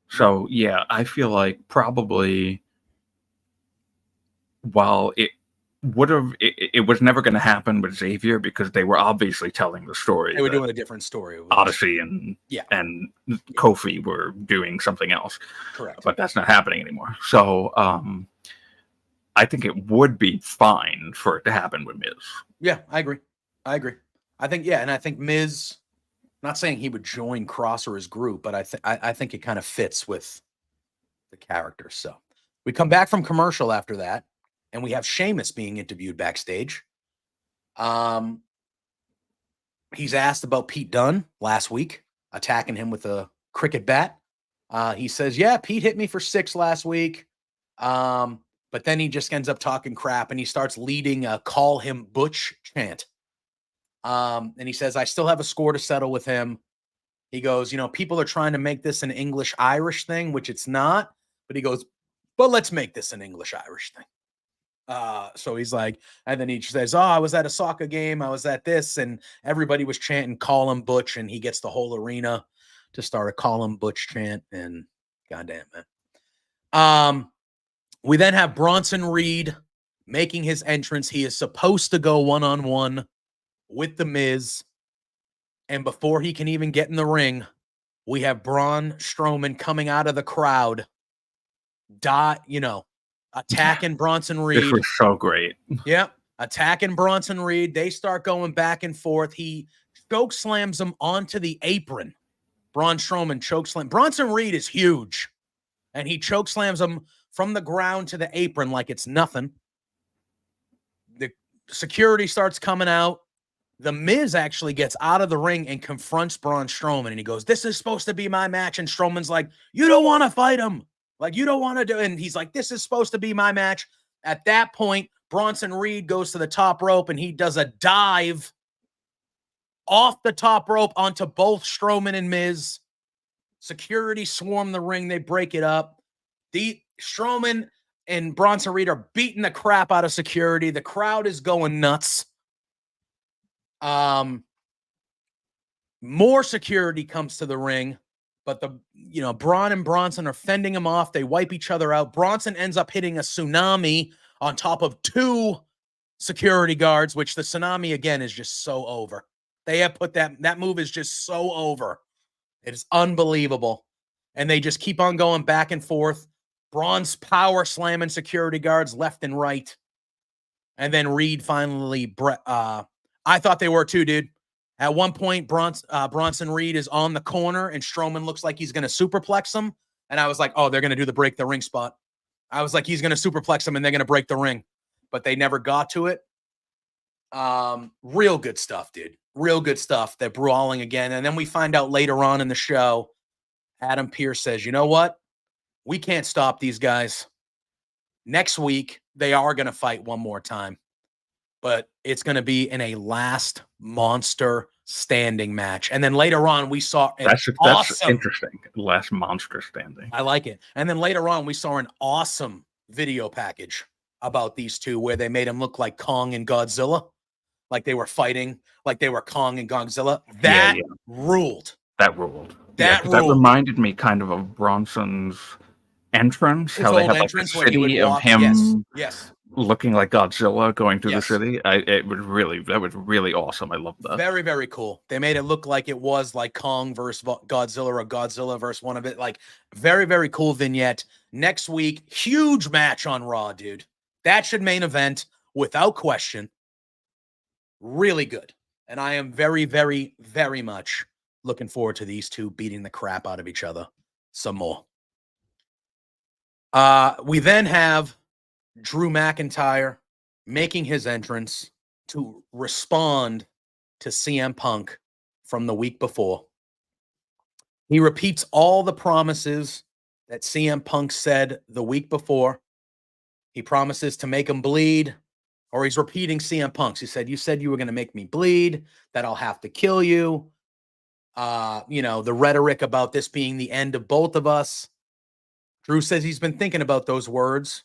So, yeah, I feel like probably while it was never going to happen with Xavier because they were obviously telling the story. They were doing a different story. Odyssey and Kofi were doing something else. Correct. But that's not happening anymore. So I think it would be fine for it to happen with Miz. Yeah, I agree. I think Miz, not saying he would join Kross or his group, but I think it kind of fits with the character. So we come back from commercial after that. And we have Sheamus being interviewed backstage. He's asked about Pete Dunne last week, attacking him with a cricket bat. He says, yeah, Pete hit me for 6 last week. But then he just ends up talking crap, and he starts leading a call him Butch chant. And he says, I still have a score to settle with him. He goes, people are trying to make this an English-Irish thing, which it's not. But he goes, but let's make this an English-Irish thing. So he's like, and then he says, I was at a soccer game. I was at this, and everybody was chanting, call him Butch, and he gets the whole arena to start a call him Butch chant, and goddamn, man. We then have Bronson Reed making his entrance. He is supposed to go one-on-one with The Miz, and before he can even get in the ring, we have Braun Strowman coming out of the crowd, attacking Bronson Reed. This was so great. Yep. Attacking Bronson Reed. They start going back and forth. He choke slams him onto the apron. Braun Strowman choke slam. Bronson Reed is huge. And he choke slams him from the ground to the apron like it's nothing. The security starts coming out. The Miz actually gets out of the ring and confronts Braun Strowman. And he goes, this is supposed to be my match. And Strowman's like, you don't want to fight him. Like, you don't want to do it. And he's like, this is supposed to be my match. At that point, Bronson Reed goes to the top rope and he does a dive off the top rope onto both Strowman and Miz. Security swarm the ring. They break it up. The Strowman and Bronson Reed are beating the crap out of security. The crowd is going nuts. More security comes to the ring. But Braun and Bronson are fending him off. They wipe each other out. Bronson ends up hitting a tsunami on top of 2 security guards, which the tsunami, again, is just so over. They have put that move is just so over. It is unbelievable. And they just keep on going back and forth. Braun's power slamming security guards left and right. And then Reed finally, I thought they were too, dude. At one point, Bronson Reed is on the corner, and Strowman looks like he's going to superplex him. And I was like, oh, they're going to do the break the ring spot. I was like, he's going to superplex him, and they're going to break the ring. But they never got to it. Real good stuff, dude. Real good stuff. They're brawling again. And then we find out later on in the show, Adam Pearce says, you know what? We can't stop these guys. Next week, they are going to fight one more time. But it's going to be in a last monster standing match. And then later on, we saw that's interesting. Last monster standing. I like it. And then later on, we saw an awesome video package about these two where they made them look like Kong and Godzilla. Like they were fighting, like they were Kong and Godzilla. That ruled. That ruled. That ruled. That reminded me kind of Bronson's entrance. His how they old had like entrance the when he would city of walk. him. Yes. Looking like Godzilla going through the city. That was really awesome. I love that. Very, very cool. They made it look like it was like Kong versus Godzilla or Godzilla versus one of it. Like very, very cool vignette. Next week, huge match on Raw, dude. That should main event without question. Really good. And I am very, very, very much looking forward to these two beating the crap out of each other some more. We then have Drew McIntyre making his entrance to respond to CM Punk from the week before. He repeats all the promises that CM Punk said the week before. He promises to make him bleed, or he's repeating CM Punk's. He said, you said you were going to make me bleed, that I'll have to kill you. The rhetoric about this being the end of both of us. Drew says he's been thinking about those words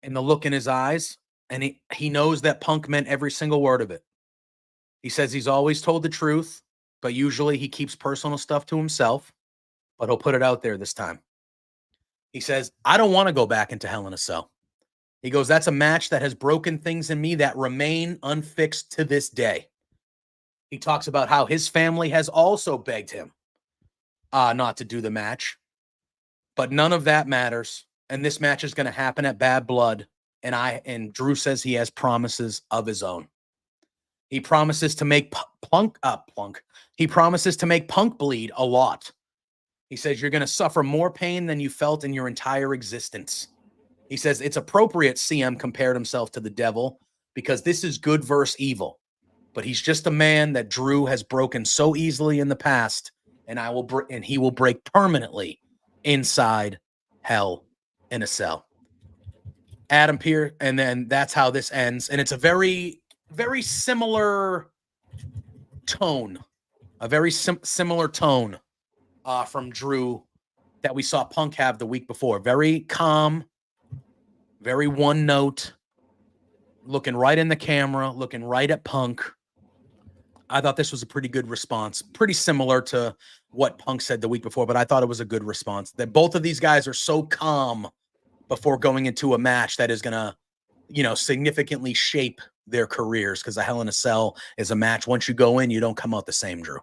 and the look in his eyes, and he knows that Punk meant every single word of it. He says he's always told the truth, but usually he keeps personal stuff to himself, but he'll put it out there this time. He says, I don't want to go back into Hell in a Cell. He goes, that's a match that has broken things in me that remain unfixed to this day. He talks about how his family has also begged him not to do the match, but none of that matters. And this match is going to happen at Bad Blood. And Drew says he has promises of his own. He promises to make He promises to make Punk bleed a lot. He says you're going to suffer more pain than you felt in your entire existence. He says it's appropriate CM compared himself to the devil because this is good versus evil. But he's just a man that Drew has broken so easily in the past, and he will break permanently inside Hell in a Cell. Adam Pearce, and then that's how this ends. And it's a very, very similar tone, a very similar tone from Drew that we saw Punk have the week before. Very calm, very one note, looking right in the camera, looking right at Punk. I thought this was a pretty good response, pretty similar to what Punk said the week before, but I thought it was a good response. That both of these guys are so calm before going into a match that is going to, significantly shape their careers, because a Hell in a Cell is a match. Once you go in, you don't come out the same, Drew.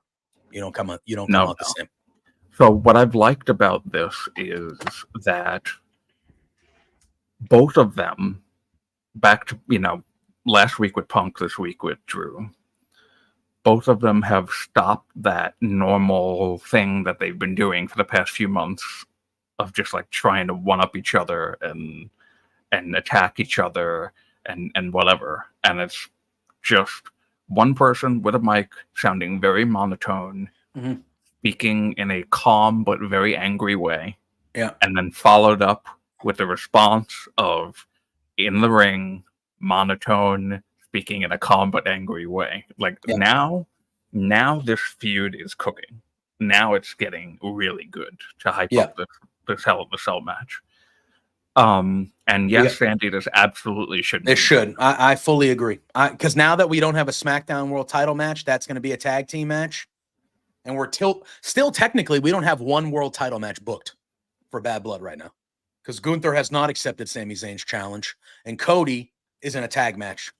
You don't come out the same. So what I've liked about this is that both of them, back to, last week with Punk, this week with Drew, both of them have stopped that normal thing that they've been doing for the past few months of just like trying to one up each other and attack each other and whatever. And it's just one person with a mic sounding very monotone, speaking in a calm but very angry way. Yeah. And then followed up with a response of in the ring, monotone, speaking in a calm but angry way. Like now this feud is cooking. Now it's getting really good to hype up this Hell in a Cell match. And yes, Sandy, this absolutely should. It should. I fully agree. Because now that we don't have a SmackDown World Title match, that's going to be a tag team match, and we're still technically we don't have one World Title match booked for Bad Blood right now, because Gunther has not accepted Sami Zayn's challenge, and Cody is in a tag match.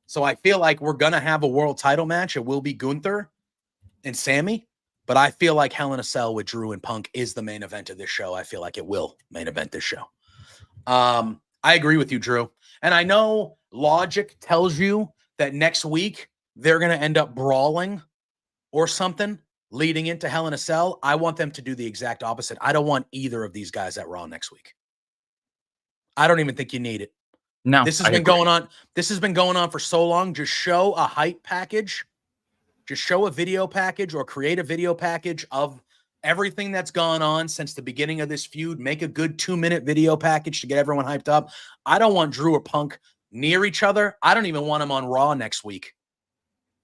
So I feel like we're gonna have a World Title match. It will be Gunther and Sami, but I feel like Hell in a Cell with Drew and Punk is the main event of this show. I feel like it will main event this show. I agree with you, Drew. And I know logic tells you that next week they're going to end up brawling or something leading into Hell in a Cell. I want them to do the exact opposite. I don't want either of these guys at Raw next week. I don't even think you need it. No, this has been going on. This has been going on for so long. Just show a hype package. Just show a video package or create a video package of everything that's gone on since the beginning of this feud. Make a good 2-minute video package to get everyone hyped up. I don't want Drew or Punk near each other. I don't even want them on Raw next week.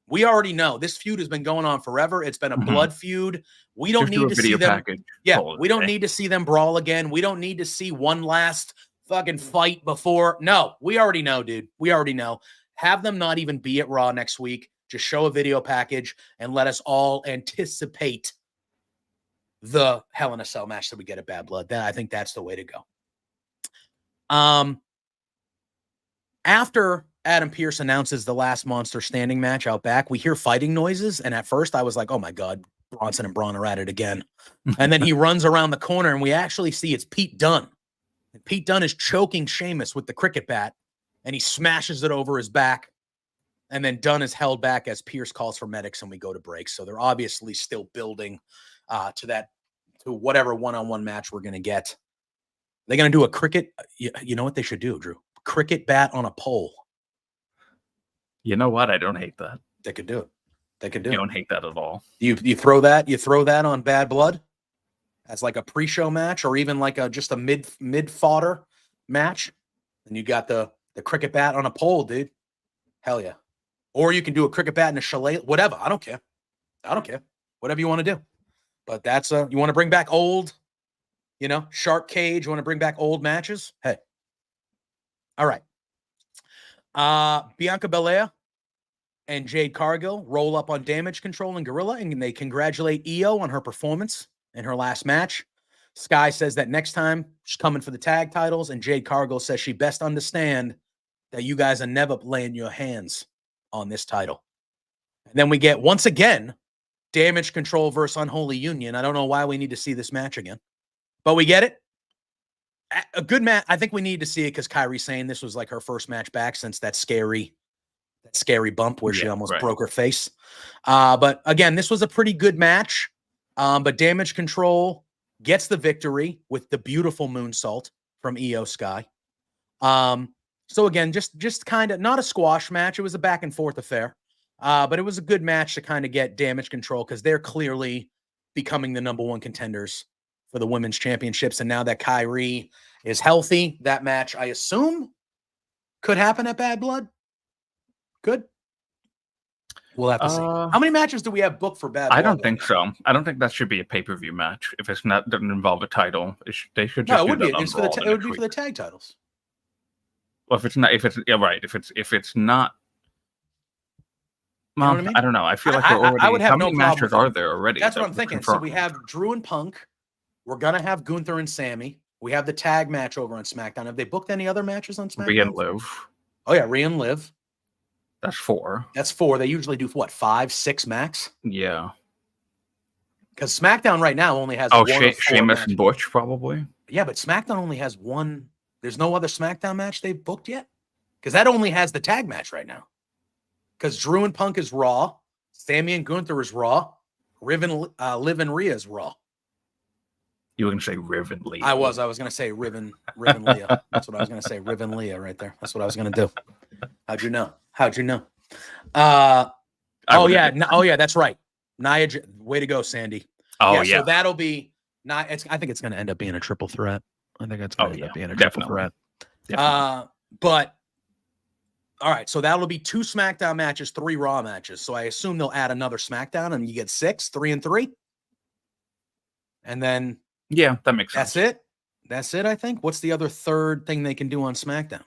We already know this feud has been going on forever. It's been a blood feud. We don't need to see them. We don't need to see them brawl again. We don't need to see one last fucking fight before. No, we already know, dude. We already know. Have them not even be at Raw next week. Just show a video package and let us all anticipate the Hell in a Cell match that we get at Bad Blood. I think that's the way to go. After Adam Pearce announces the last Monster Standing match out back, we hear fighting noises. And at first I was like, oh my God, Bronson and Braun are at it again. And then he runs around the corner and we actually see it's Pete Dunne. And Pete Dunne is choking Sheamus with the cricket bat and he smashes it over his back. And then Dunne is held back as Pearce calls for medics and we go to break. So they're obviously still building to whatever one-on-one match we're going to get. They're going to do a cricket. You know what they should do, Drew? Cricket bat on a pole. You know what? I don't hate that. They could do it. They could do it. I don't hate that at all. You throw that on Bad Blood as like a pre-show match or even like just a mid fodder match. And you got the cricket bat on a pole, dude. Hell yeah. Or you can do a cricket bat and a shillelagh, whatever. I don't care. Whatever you want to do. But that's you want to bring back old, shark cage. You want to bring back old matches? Hey. All right. Bianca Belair and Jade Cargill roll up on Damage Control and Gorilla, and they congratulate Io on her performance in her last match. Sky says that next time she's coming for the tag titles, and Jade Cargill says she best understand that you guys are never laying your hands on this title. And then we get, once again, Damage Control versus Unholy Union. I don't know why we need to see this match again, but we get it. A good match. I think we need to see it because Kairi saying this was like her first match back since that scary bump where she almost broke her face. But again, this was a pretty good match. But Damage Control gets the victory with the beautiful moonsault from Io Sky. So again, just kind of not a squash match. It was a back and forth affair. But it was a good match to kind of get Damage Control because they're clearly becoming the number one contenders for the women's championships. And now that Kairi is healthy, that match, I assume, could happen at Bad Blood. Good. We'll have to see. How many matches do we have booked for Bad Blood? I don't think so. I don't think that should be a pay-per-view match. If it's not doesn't involve a title, they should just it would be for the tag titles. Well, if it's not, You know well, what I mean? I don't know. I feel like we're I would already. have How no many problem matches with are that. there already? That's what that I'm were thinking. So we confirmed? have Drew and Punk. We're gonna have Gunther and Sammy. We have the tag match over on SmackDown. Have they booked any other matches on Rhea and SmackDown? Liv. Oh yeah, Rhea and Liv. That's 4. That's 4. They usually do what, 5, 6 max? Yeah. Because SmackDown right now only has Oh, one of 4 Sheamus matches. and Butch probably. Yeah, but SmackDown only has one. There's no other SmackDown match they've booked yet? Because that only has the tag match right now. Because Drew and Punk is Raw. Sammy and Gunther is Raw. Liv and Rhea is Raw. You were going to say Riv and Lee. I was going to say Riv and Leah. That's what I was going to say. Riv and Leah right there. That's what I was going to do. How'd you know? Oh, yeah. That's right. Nia, way to go, Sandy. Oh, So that'll be not. I think it's going to end up being a triple threat. I think it's going to end up being a triple threat. Definitely. But all right, so that'll be 2 SmackDown matches, 3 Raw matches. So I assume they'll add another SmackDown, and you get 6, 3 and 3, and then that makes sense. That's it. I think. What's the other third thing they can do on SmackDown?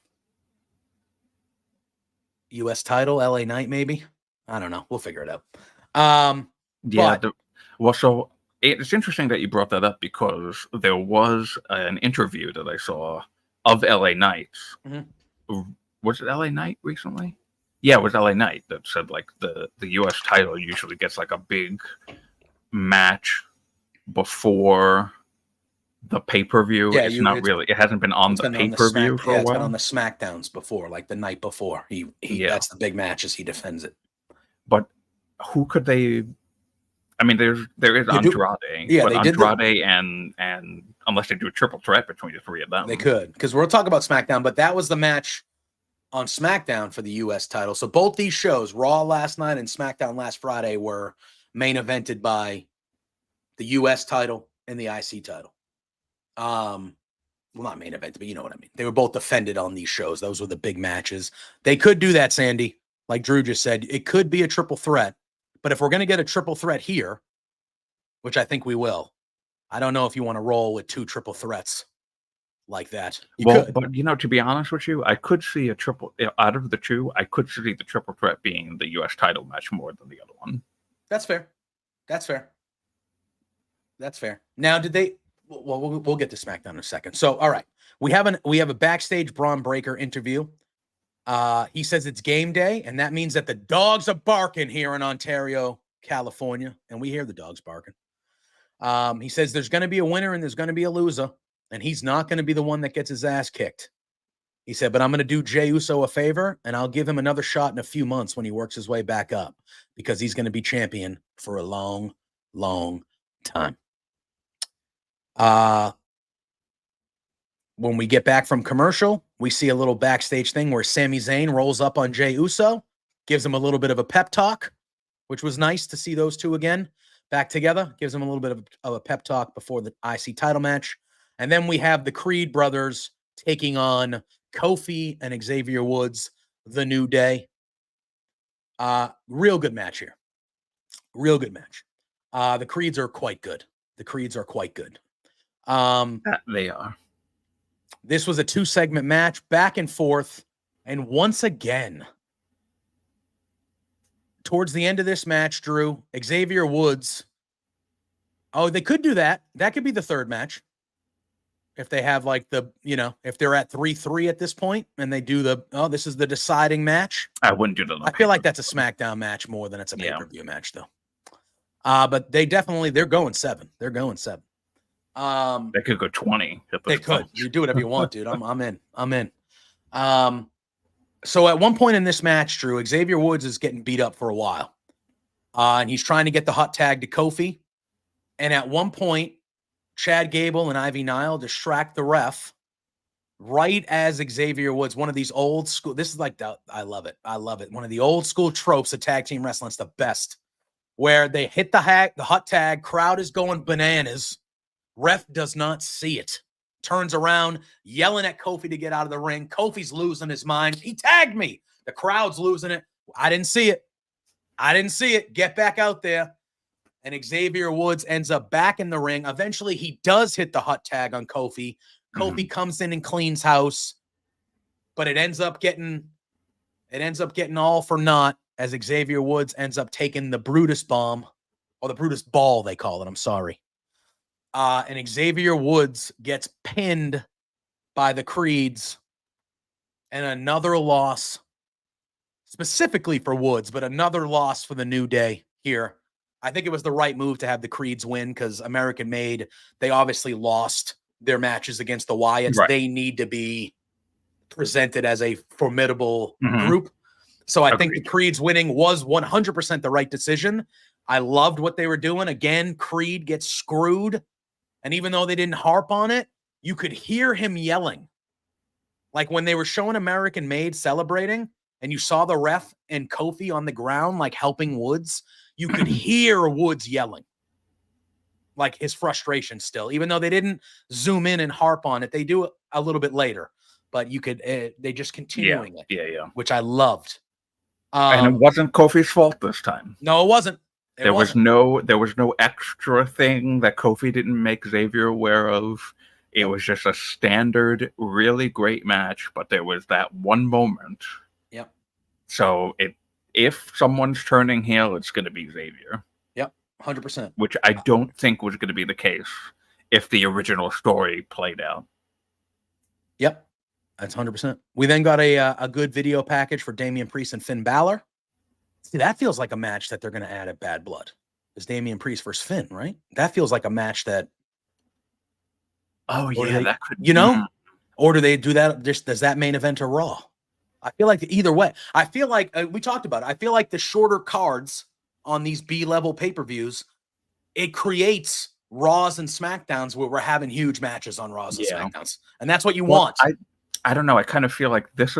U.S. title, LA Knight, maybe. I don't know. We'll figure it out. So it's interesting that you brought that up because there was an interview that I saw of LA Knights. Mm-hmm. Was it LA Knight recently? Yeah, it was LA Knight that said like the U.S. title usually gets like a big match before the pay-per-view. Yeah, it hasn't been on the pay-per-view for a while. It's been on the SmackDowns before, like the night before. That's the big matches he defends it. But who could they? I mean, there is Andrade. But Andrade and unless they do a triple threat between the 3 of them, they could, because we'll talk about SmackDown. But that was the match on SmackDown for the U.S. title. So both these shows, Raw last night and SmackDown last Friday, were main evented by the U.S. title and the IC title. Well, not main event, but you know what I mean. They were both defended on these shows. Those were the big matches. They could do that, Sandy. Like Drew just said, it could be a triple threat. But if we're going to get a triple threat here, which I think we will, I don't know if you want to roll with 2 triple threats like that. But to be honest with you, I could see out of the 2. I could see the triple threat being the U.S. title match more than the other one. That's fair. Now, did they? Well, we'll get to SmackDown in a second. So, all right, we have a backstage Braun Breaker interview. He says it's game day, and that means that the dogs are barking here in Ontario, California, and we hear the dogs barking. He says there's going to be a winner and there's going to be a loser, and he's not going to be the one that gets his ass kicked. He said, but I'm going to do Jey Uso a favor, and I'll give him another shot in a few months when he works his way back up, because he's going to be champion for a long, long time. When we get back from commercial, we see a little backstage thing where Sami Zayn rolls up on Jey Uso, gives him a little bit of a pep talk, which was nice to see those two again back together. Gives him a little bit of a pep talk before the IC title match. And then we have the Creed brothers taking on Kofi and Xavier Woods, The New Day. Real good match here. Real good match. The Creeds are quite good. They are. This was a 2-segment match, back and forth. And once again, towards the end of this match, Drew, Xavier Woods. Oh, they could do that. That could be the 3rd match. If they have if they're at 3-3 at this point and they do this is the deciding match. I wouldn't do that. I feel like that's a SmackDown match more than it's a pay-per-view match, though. But they're going 7. They're going 7. They could go 20. They could. You do whatever you want, dude. I'm in. So at one point in this match, Drew, Xavier Woods is getting beat up for a while. And he's trying to get the hot tag to Kofi. And at one point, Chad Gable and Ivy Nile distract the ref right as Xavier Woods, one of these old school, this is like, I love it. One of the old school tropes of tag team wrestling. It's the best, where they hit the hot tag, crowd is going bananas. Ref does not see it. Turns around, yelling at Kofi to get out of the ring. Kofi's losing his mind. He tagged me. The crowd's losing it. I didn't see it. Get back out there. And Xavier Woods ends up back in the ring. Eventually, he does hit the hot tag on Kofi. Kofi comes in and cleans house. but it ends up getting all for naught as Xavier Woods ends up taking the Brutus bomb, or the Brutus ball, they call it. I'm sorry. And Xavier Woods gets pinned by the Creeds, and another loss specifically for Woods, but another loss for the New Day here. I think it was the right move to have the Creeds win because American Made, they obviously lost their matches against the Wyatts. Right. They need to be presented as a formidable group. So I think the Creeds winning was 100% the right decision. I loved what they were doing. Again, Creed gets screwed. And even though they didn't harp on it, you could hear him yelling. Like when they were showing American Made celebrating and you saw the ref and Kofi on the ground, like helping Woods, you could hear Woods yelling. Like his frustration still, even though they didn't zoom in and harp on it. They do it a little bit later, but you could, they just continuing it. Yeah. Which I loved. And it wasn't Kofi's fault this time. No, it wasn't. There was no extra thing that Kofi didn't make Xavier aware of. It was just a standard, really great match, but there was that one moment. Yep. So if someone's turning heel, it's going to be Xavier. Yep, 100%. Which I don't think was going to be the case if the original story played out. Yep, that's 100%. We then got a good video package for Damian Priest and Finn Balor. See, that feels like a match that they're going to add at Bad Blood. It's Damian Priest versus Finn, right? That feels like a match that. Oh yeah, that could. Or do they do that? Does that main event a Raw? I feel like either way. I feel like we talked about it. I feel like the shorter cards on these B-level pay-per-views, it creates Raws and SmackDowns where we're having huge matches on Raws and SmackDowns, and that's what you want. I don't know. I kind of feel like this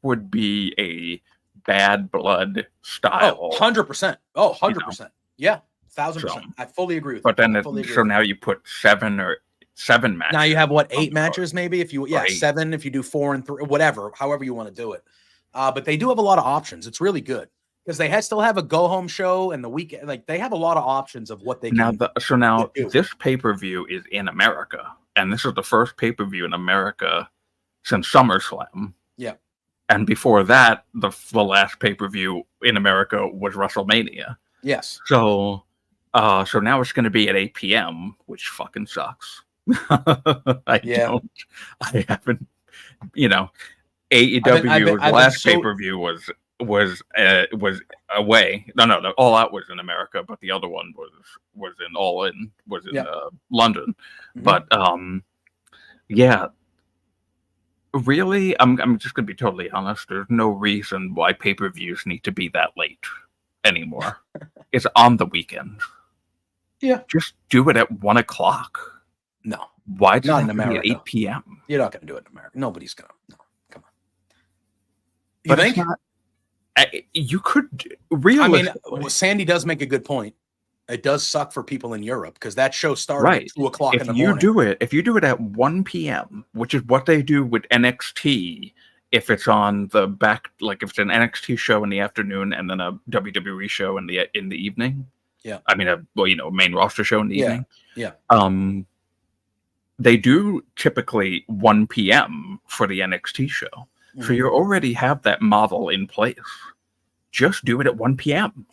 would be a Bad Blood style. Oh, 100%. Oh, 100%. Yeah, 1,000%. I fully agree with but you. Then now you put seven matches. Now you have what, 8 matches maybe? If you 7 if you do 4 and 3, whatever, however you want to do it. But they do have a lot of options. It's really good because they still have a go home show and the weekend. Like they have a lot of options of what they can. Now this pay-per-view is in America, and this is the first pay-per-view in America since SummerSlam. Yeah. And before that, the last pay-per-view in America was WrestleMania. Yes. So now it's going to be at 8 p.m., which fucking sucks. I haven't, AEW last pay-per-view was away. No, All Out was in America, but the other one was in All In, was in London. Mm-hmm. But really, I'm just going to be totally honest. There's no reason why pay-per-views need to be that late anymore. It's on the weekend. Yeah. Just do it at 1 o'clock. No. Why does not it in America? At 8 p.m.? You're not going to do it in America. Nobody's going to. No. Come on. You But think? it's not, you could really. Sandy does make a good point. It does suck for people in Europe because that show started at 2 o'clock in the morning. If you do it at 1 p.m., which is what they do with NXT, if it's on the back, like if it's an NXT show in the afternoon and then a WWE show in the evening. Yeah. I mean, a main roster show in the evening. Yeah. They do typically 1 p.m. for the NXT show. Mm-hmm. So you already have that model in place. Just do it at 1 p.m.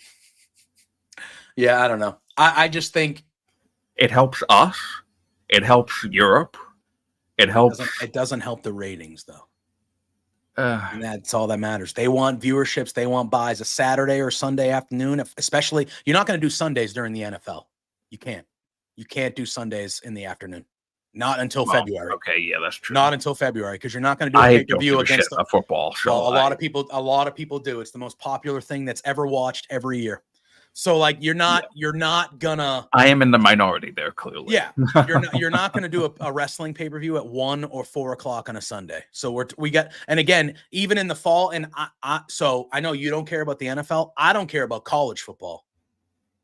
Yeah, I don't know. I just think it helps us. It helps Europe. It helps. It doesn't help the ratings, though. And that's all that matters. They want viewerships. They want buys a Saturday or Sunday afternoon. Especially, you're not going to do Sundays during the NFL. You can't. You can't do Sundays in the afternoon. Not until February. Okay, yeah, that's true. Not until February because you're not going to do a pay-per-view against a football. So well, a lot of people do. It's the most popular thing that's ever watched every year. So like you're not gonna. I am in the minority there, clearly. Yeah, you're not gonna do a wrestling pay-per-view at 1 or 4 o'clock on a Sunday. So we got, and again, even in the fall, and so I know you don't care about the NFL. I don't care about college football,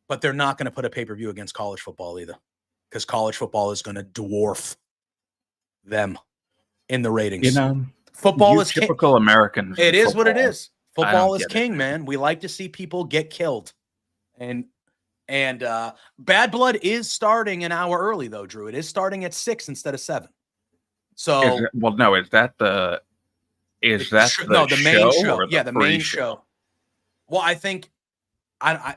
but they're not gonna put a pay-per-view against college football either, because college football is gonna dwarf them in the ratings. Football is typical Americans. It is what it is. Football is king, man. We like to see people get killed. And Bad Blood is starting an hour early, though, Drew. It is starting at 6 instead of 7. So, is that Is that the main show? or Yeah, the main pre-show? show. Well, I think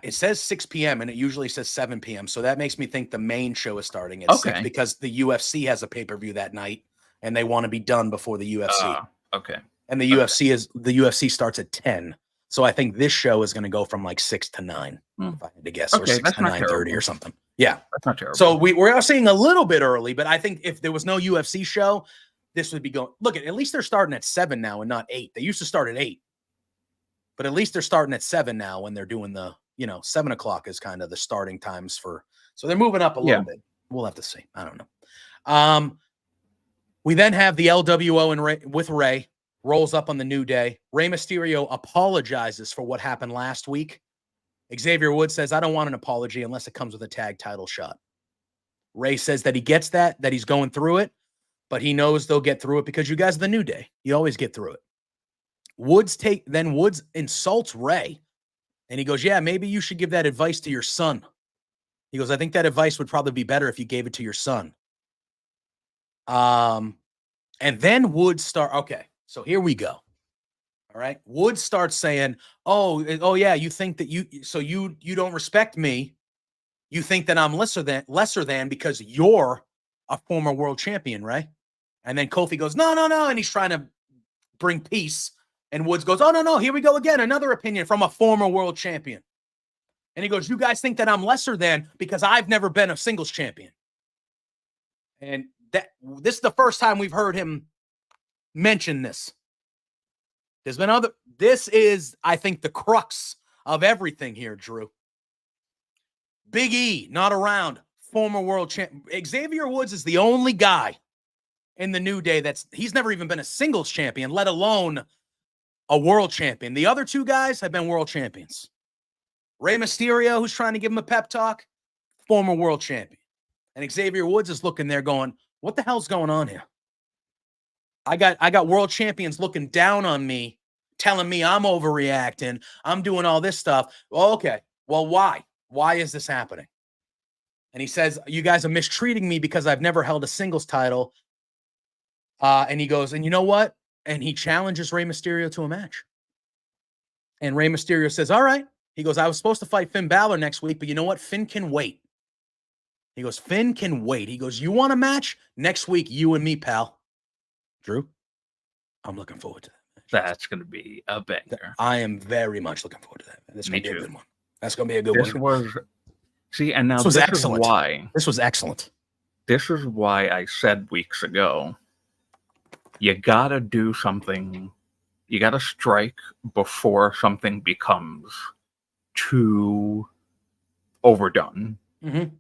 it says 6 p.m. and it usually says 7 p.m. So that makes me think the main show is starting at 6 because the UFC has a pay-per-view that night and they want to be done before the UFC. Okay. And the UFC starts at 10. So I think this show is going to go from like 6 to 9, if I had to guess, or 6 to 9:30 or something. Yeah. That's not terrible. So we're seeing a little bit early, but I think if there was no UFC show, this would be going. Look, at least they're starting at 7 now and not 8. They used to start at 8. But at least they're starting at 7 now when they're doing 7 o'clock is kind of the starting times so they're moving up a little bit. We'll have to see. I don't know. We then have the LWO with Ray rolls up on the New Day. Rey Mysterio apologizes for what happened last week. Xavier Woods says, I don't want an apology unless it comes with a tag title shot. Ray says that he gets that he's going through it, but he knows they'll get through it because you guys are the New Day. You always get through it. Woods insults Ray and he goes, yeah, maybe you should give that advice to your son. He goes, I think that advice would probably be better if you gave it to your son. And then Woods okay, so here we go. All right. Woods starts saying, oh yeah, you think that you don't respect me. You think that I'm lesser than because you're a former world champion, right? And then Kofi goes, no. And he's trying to bring peace. And Woods goes, oh, no, here we go again. Another opinion from a former world champion. And he goes, you guys think that I'm lesser than because I've never been a singles champion. And this is the first time we've heard him mention this. There's been this is, I think, the crux of everything here, Drew. Big E, not around, former world champion. Xavier Woods is the only guy in the New Day he's never even been a singles champion, let alone a world champion. The other two guys have been world champions. Rey Mysterio, who's trying to give him a pep talk, former world champion. And Xavier Woods is looking there going, what the hell's going on here? I got world champions looking down on me, telling me I'm overreacting. I'm doing all this stuff. Well, okay. Well, why? Why is this happening? And he says, you guys are mistreating me because I've never held a singles title. And he goes, and you know what? And he challenges Rey Mysterio to a match. And Rey Mysterio says, all right. He goes, I was supposed to fight Finn Balor next week, but you know what? Finn can wait. He goes, Finn can wait. He goes, you want a match? Next week, you and me, pal. Drew, I'm looking forward to that match. That's going to be a banger. I am very much looking forward to that. This is going to be a good one. That's going to be a good one. This excellent. This was excellent. This is why I said weeks ago, you got to do something. You got to strike before something becomes too overdone. Mm-hmm.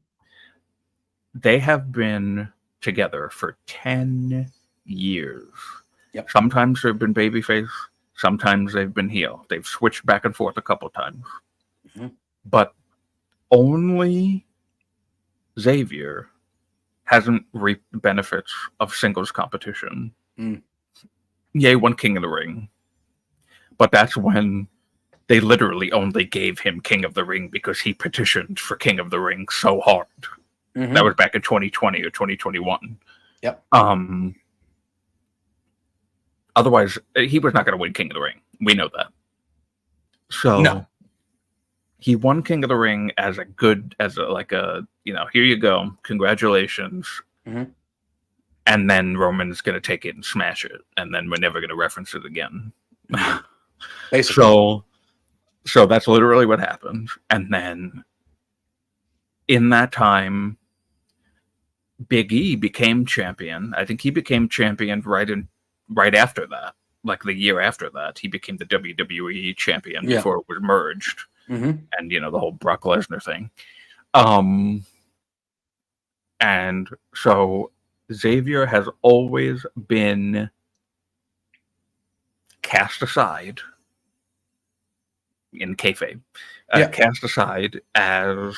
They have been together for 10 years. Yep. Sometimes they've been babyface. Sometimes they've been heel. They've switched back and forth a couple times. Mm-hmm. But only Xavier hasn't reaped the benefits of singles competition. Mm. Yay, won King of the Ring. But that's when they literally only gave him King of the Ring because he petitioned for King of the Ring so hard. Mm-hmm. That was back in 2020 or 2021. Yep. Otherwise, he was not going to win King of the Ring. We know that. So he won King of the Ring as here you go, congratulations. Mm-hmm. And then Roman's going to take it and smash it, and then we're never going to reference it again. Basically. So that's literally what happened. And then in that time, Big E became champion. I think he became champion right after that. Like the year after that, he became the WWE champion before it was merged. Mm-hmm. And, the whole Brock Lesnar thing. And so Xavier has always been cast aside in kayfabe, cast aside as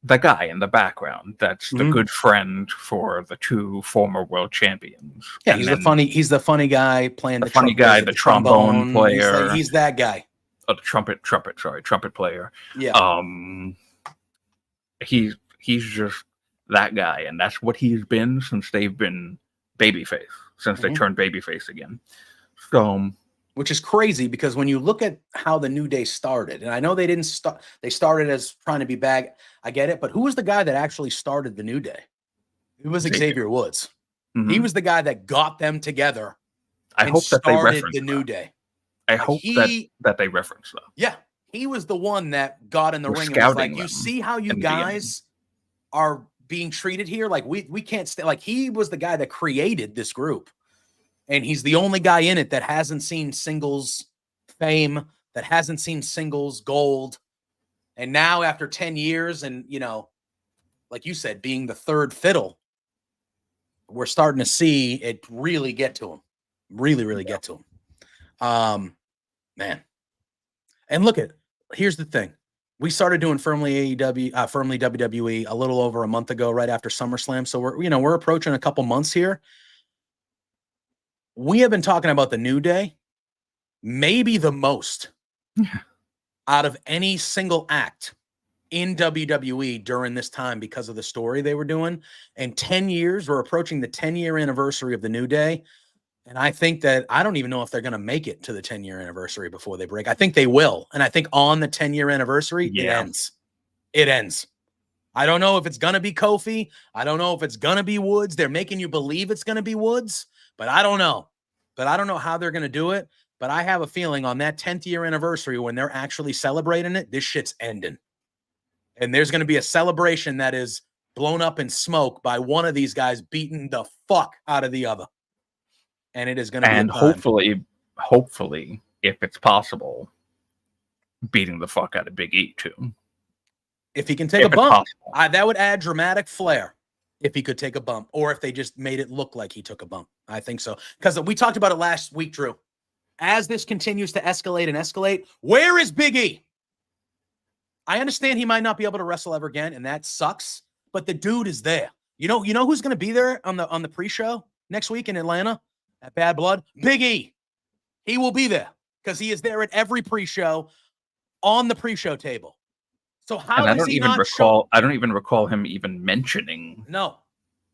the guy in the background that's the good friend for the two former world champions. Yeah, he's the funny guy playing the funny guy, the trombone player. He's that guy. Oh, the trumpet player. Yeah. He's just that guy, and that's what he's been since they've been babyface. since they turned babyface again. So, which is crazy because when you look at how the New Day started, and I know they didn't start, they started as trying to be bad. I get it, but who was the guy that actually started the New Day? It was Xavier Woods. He was the guy that got them together. I hope that they reference the New Day. I hope that they reference that. Yeah, he was the one that got in the ring and was like, "You see how you guys are being treated here? Like we can't stay." Like he was the guy that created this group, and he's the only guy in it that hasn't seen singles fame, that hasn't seen singles gold, and now after 10 years, and like you said, being the third fiddle, we're starting to see it really get to him, really get to him. Man, and here's the thing. We started doing Firmly WWE a little over a month ago, right after SummerSlam. So we're approaching a couple months here. We have been talking about the New Day, maybe the most out of any single act in WWE during this time because of the story they were doing. And 10 years, we're approaching the 10-year anniversary of the New Day. And I think that I don't even know if they're going to make it to the 10-year anniversary before they break. I think they will. And I think on the 10-year anniversary, it ends. It ends. I don't know if it's going to be Kofi. I don't know if it's going to be Woods. They're making you believe it's going to be Woods, but I don't know. But I don't know how they're going to do it. But I have a feeling on that 10th year anniversary, when they're actually celebrating it, this shit's ending. And there's going to be a celebration that is blown up in smoke by one of these guys beating the fuck out of the other. And it is going to be, and hopefully, if it's possible, beating the fuck out of Big E too. If he can take a bump, that would add dramatic flair. If he could take a bump, or if they just made it look like he took a bump, I think so. Because we talked about it last week, Drew. As this continues to escalate, where is Big E? I understand he might not be able to wrestle ever again, and that sucks. But the dude is there. You know who's going to be there on the pre-show next week in Atlanta? At Bad Blood, Big E. He will be there because he is there at every pre-show on the pre-show table. So how does he not show? I don't even recall him even mentioning. No.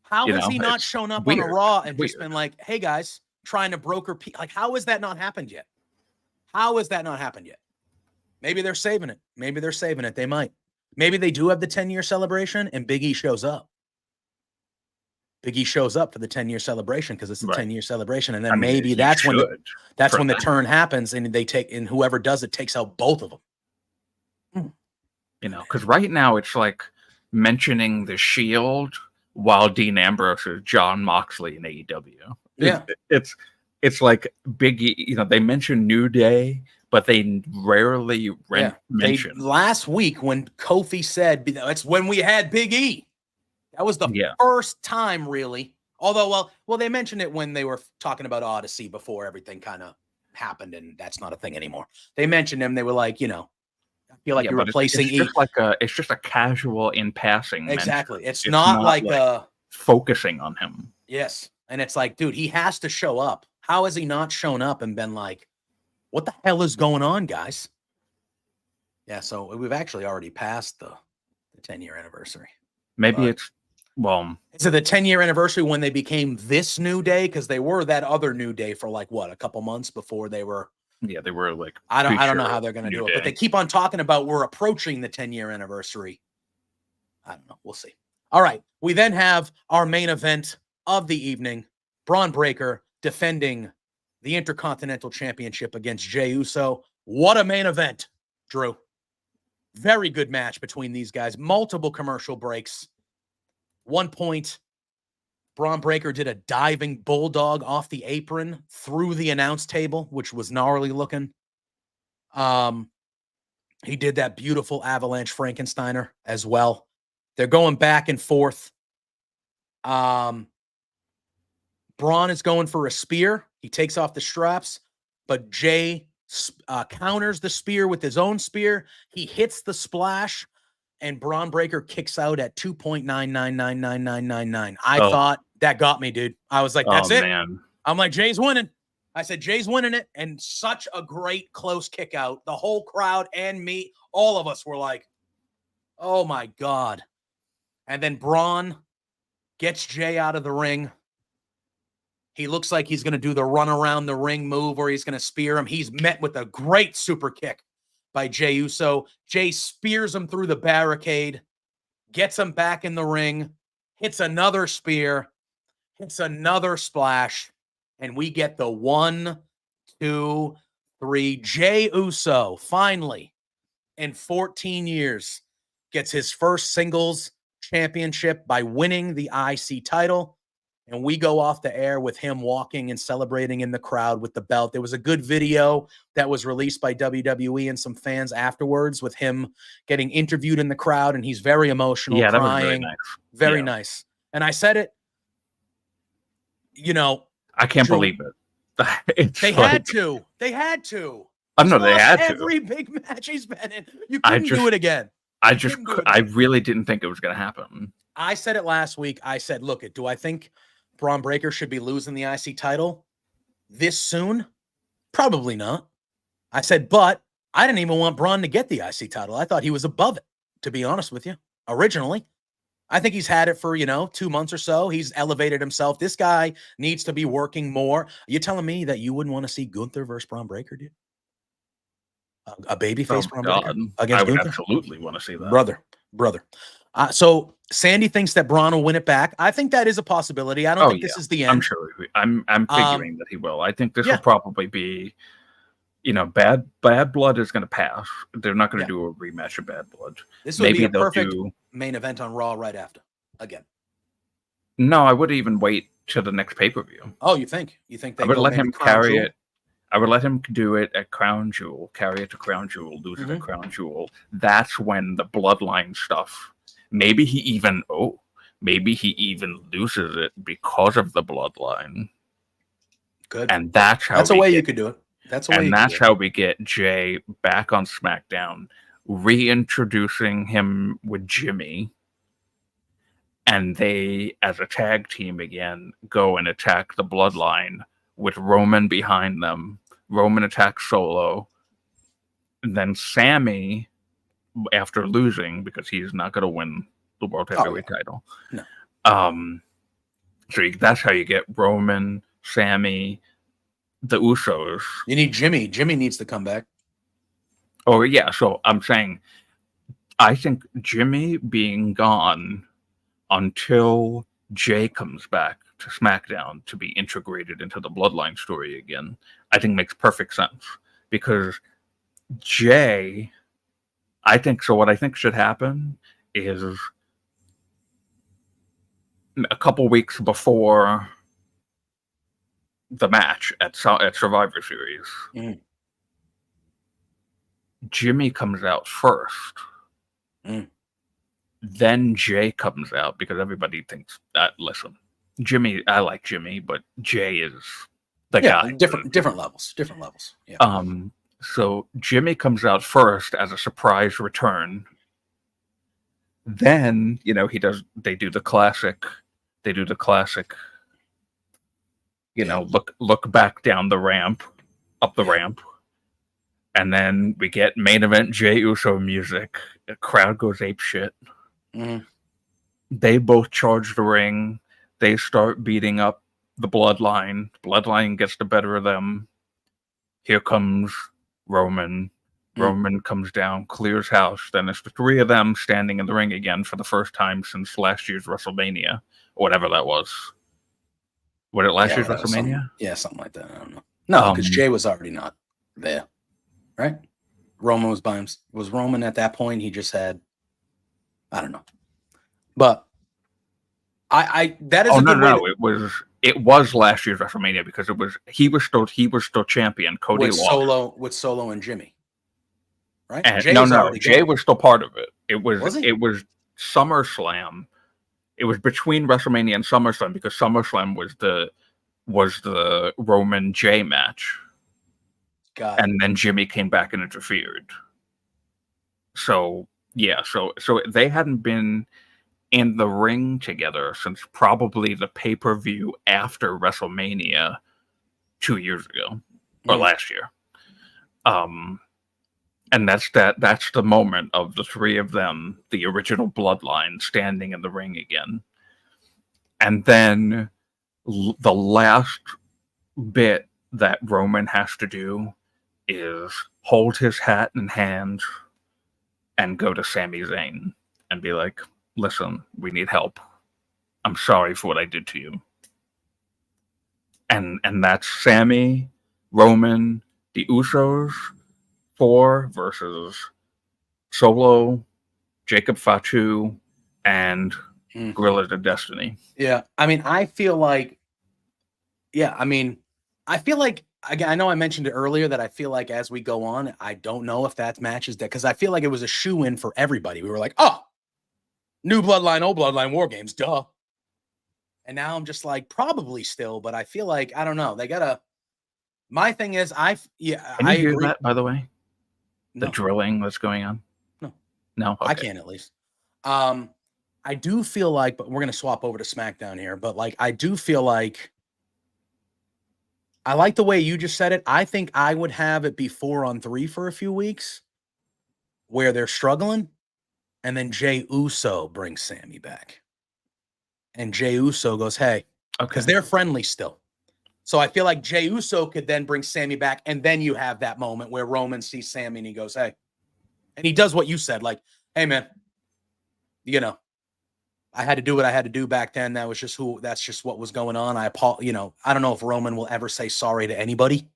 How has he not shown up on a Raw and just been like, "Hey guys, trying to broker like how has that not happened yet? How has that not happened yet? Maybe they're saving it. They might. Maybe they do have the 10-year celebration and Big E shows up. Big E shows up for the 10-year celebration because it's a 10-year celebration, and then maybe that's when the turn happens, and and whoever does it takes out both of them. Because right now it's like mentioning the Shield while Dean Ambrose is Jon Moxley in AEW. Yeah, it's like Big E. They mention New Day, but they rarely mention. Last week when Kofi said it's when we had Big E. That was the first time, really. Although, well, they mentioned it when they were talking about Odyssey before everything kind of happened, and that's not a thing anymore. They mentioned him. They were like, I feel like you're replacing E. It's just a casual in passing. Exactly. It's not like focusing on him. Yes, and it's like, dude, he has to show up. How has he not shown up and been like, what the hell is going on, guys? Yeah. So we've actually already passed the 10-year anniversary. Maybe is it the 10-year anniversary when they became this New Day? Because they were that other New Day for like a couple months before they were. Yeah, they were like. I don't know how they're going to do it, but they keep on talking about we're approaching the 10-year anniversary. I don't know. We'll see. All right, we then have our main event of the evening: Braun Breaker defending the Intercontinental Championship against Jey Uso. What a main event, Drew! Very good match between these guys. Multiple commercial breaks. One point, Braun Breaker did a diving bulldog off the apron through the announce table, which was gnarly looking. He did that beautiful avalanche Frankensteiner as well. They're going back and forth. Braun is going for a spear. He takes off the straps, but Jey counters the spear with his own spear. He hits the splash, and Braun Breaker kicks out at 2.999999. I thought that got me, dude. I was like, that's it. Man. I'm like, Jay's winning. I said, Jay's winning it. And such a great close kick out. The whole crowd and me, all of us were like, oh my God. And then Braun gets Jey out of the ring. He looks like he's going to do the run around the ring move or he's going to spear him. He's met with a great super kick by Jey Uso. Jey spears him through the barricade, gets him back in the ring, hits another spear, hits another splash, and we get the 1, 2, 3. Jey Uso finally, in 14 years, gets his first singles championship by winning the IC title. And we go off the air with him walking and celebrating in the crowd with the belt. There was a good video that was released by WWE and some fans afterwards with him getting interviewed in the crowd, and he's very emotional, Yeah, crying. that was very nice. Very nice. And I said it, I can't Drew, believe it. They had to. They had to. I know they had to. Every big match he's been in. You couldn't do it again. I really didn't think it was going to happen. I said it last week. I said, look, do I think Braun Breaker should be losing the IC title this soon? Probably not. I said, but I didn't even want Braun to get the IC title. I thought he was above it, to be honest with you, originally. I think he's had it for, 2 months or so. He's elevated himself. This guy needs to be working more. You're telling me that you wouldn't want to see Gunther versus Braun Breaker, dude? A babyface Braun Breaker against I would Gunther? absolutely want to see that. Brother. So Sandy thinks that Braun will win it back. I think that is a possibility. I don't think this is the end. I'm sure. I'm figuring that he will. I think this will probably be, Bad Blood is going to pass. They're not going to do a rematch of Bad Blood. This would be a perfect main event on Raw right after. Again. No, I would even wait till the next pay-per-view. Oh, you think? I would let him carry it. I would let him do it at Crown Jewel, carry it to Crown Jewel, lose it at Crown Jewel. That's when the bloodline stuff. Maybe he even loses it because of the bloodline. Good. And that's a way you could do it. That's how we get Jey back on SmackDown, reintroducing him with Jimmy. And they, as a tag team again, go and attack the bloodline with Roman behind them. Roman attacks Solo. And then Sammy, after losing, because he's not going to win the World Heavyweight title. No. So that's how you get Roman, Sammy, the Usos. You need Jimmy. Jimmy needs to come back. Oh, yeah. So I'm saying, I think Jimmy being gone until Jey comes back to SmackDown to be integrated into the bloodline story again, I think makes perfect sense. Because Jey, what I think should happen is a couple weeks before the match at Survivor Series, Jimmy comes out first. Then Jey comes out because everybody thinks that, listen, I like Jimmy, but Jey is the guy. Different levels. Yeah. So Jimmy comes out first as a surprise return. Then, they do the classic, look back down the ramp, up the ramp. And then we get main event Jey Uso music. The crowd goes ape shit. They both charge the ring. They start beating up the bloodline. Bloodline gets the better of them. Here comes Roman. Roman comes down, clears house. Then it's the three of them standing in the ring again for the first time since last year's WrestleMania, or whatever that was. Was it last year's WrestleMania? Something like that. I don't know. No, because Jey was already not there, right? Roman was by him. Was Roman at that point? He just had, I don't know. But that is it was last year's WrestleMania because he was still champion. Cody lost with Solo and Jimmy. Right? And Jey was still part of it. It was SummerSlam. It was between WrestleMania and SummerSlam because SummerSlam was the Roman Jey match. And then Jimmy came back and interfered. So they hadn't been in the ring together since probably the pay-per-view after WrestleMania 2 years ago or last year. And that's the moment of the three of them, the original bloodline, standing in the ring again. And then the last bit that Roman has to do is hold his hat in hand and go to Sami Zayn and be like, listen, we need help. I'm sorry for what I did to you. And that's Sami, Roman, the Usos, 4 versus Solo, Jacob Fatu, and Guerrillas of Destiny. Yeah. I mean, I feel like, again, I know I mentioned it earlier that I feel like as we go on, I don't know if that match is dead because I feel like it was a shoe-in for everybody. We were like, oh, new bloodline, old bloodline, war games, duh. And now I'm just like, probably still, but I feel like, I don't know. They gotta, my thing is, Can you hear agree. that, by the way? The No. drilling that's going on? No? Okay. I can at least. I do feel like, but we're going to swap over to SmackDown here, but like, I do feel like, I like the way you just said it. I think I would have it be 4-on-3 for a few weeks where they're struggling. And then Jey Uso brings Sami back. And Jey Uso goes, hey, because they're friendly still. So I feel like Jey Uso could then bring Sami back. And then you have that moment where Roman sees Sami and he goes, hey, and he does what you said, like, hey, man, you know, I had to do what I had to do back then. That's just what was going on. I don't know if Roman will ever say sorry to anybody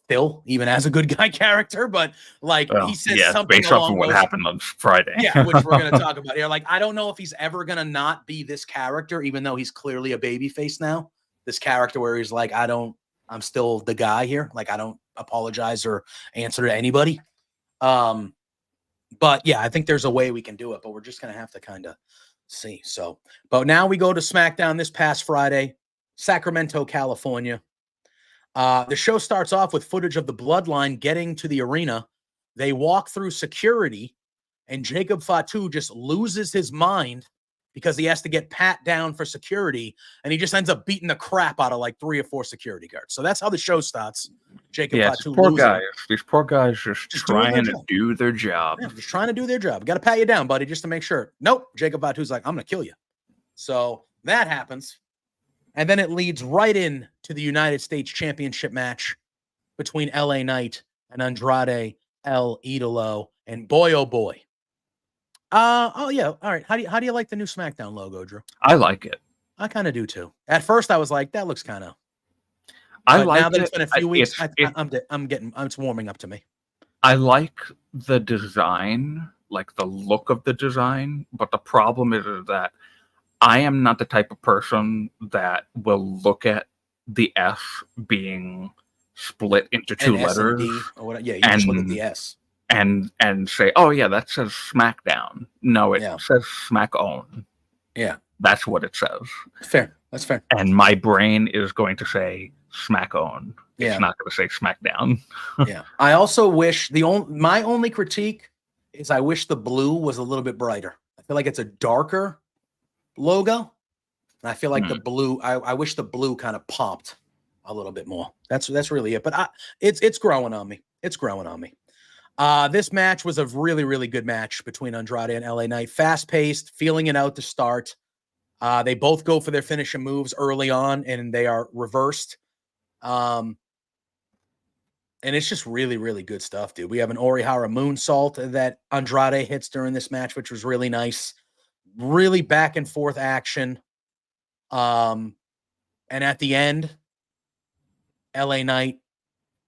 still, even as a good guy character, but like he says something based off of what happened on Friday. Yeah, which we're going to talk about here. Like, I don't know if he's ever going to not be this character, even though he's clearly a babyface now. This character where he's like, I'm still the guy here. Like, I don't apologize or answer to anybody. But yeah, I think there's a way we can do it, but we're just going to have to kind of see. So, but now we go to SmackDown this past Friday, Sacramento, California. The show starts off with footage of the Bloodline getting to the arena. They walk through security, and Jacob Fatu just loses his mind because he has to get pat down for security, and he just ends up beating the crap out of like 3 or 4 security guards. So that's how the show starts. Jacob Fatu losing. These poor guys just trying to do their job. Yeah, just trying to do their job. Got to pat you down, buddy, just to make sure. Nope. Jacob Fatu's like, I'm going to kill you. So that happens. And then it leads right in to the United States Championship match between LA Knight and Andrade El Idolo. And boy, oh boy. Oh yeah. All right. How do you like the new SmackDown logo, Drew? I like it. I kind of do too. At first, I was like, that looks kind of. Now that it's been a few weeks, it's warming up to me. I like the design, like the look of the design, but the problem is that I am not the type of person that will look at the S being split into 2 letters. Yeah, you just look at the S. And say, oh yeah, that says SmackDown. No, it says Smack On. Yeah. That's what it says. Fair. That's fair. And my brain is going to say Smack On. It's not going to say SmackDown. Yeah. I also wish my only critique is I wish the blue was a little bit brighter. I feel like it's a darker logo. And I feel like the blue, I wish the blue kind of popped a little bit more. That's really it. But it's growing on me. It's growing on me. This match was a really, really good match between Andrade and LA Knight. Fast-paced, feeling it out to start. They both go for their finishing moves early on, and they are reversed. And it's just really, really good stuff, dude. We have an Orihara moonsault that Andrade hits during this match, which was really nice. Really back and forth action. And at the end, LA Knight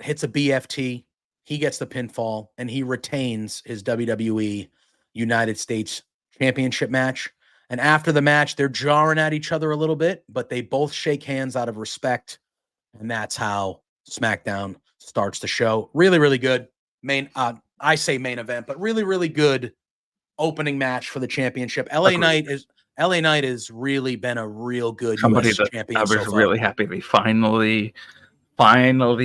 hits a BFT. He gets the pinfall, and he retains his WWE United States Championship match. And after the match, they're jarring at each other a little bit, but they both shake hands out of respect. And that's how SmackDown starts the show. Really, really good. I say main event, but really, really good opening match for the championship. LA Knight has really been a real good US champion. I was really happy they finally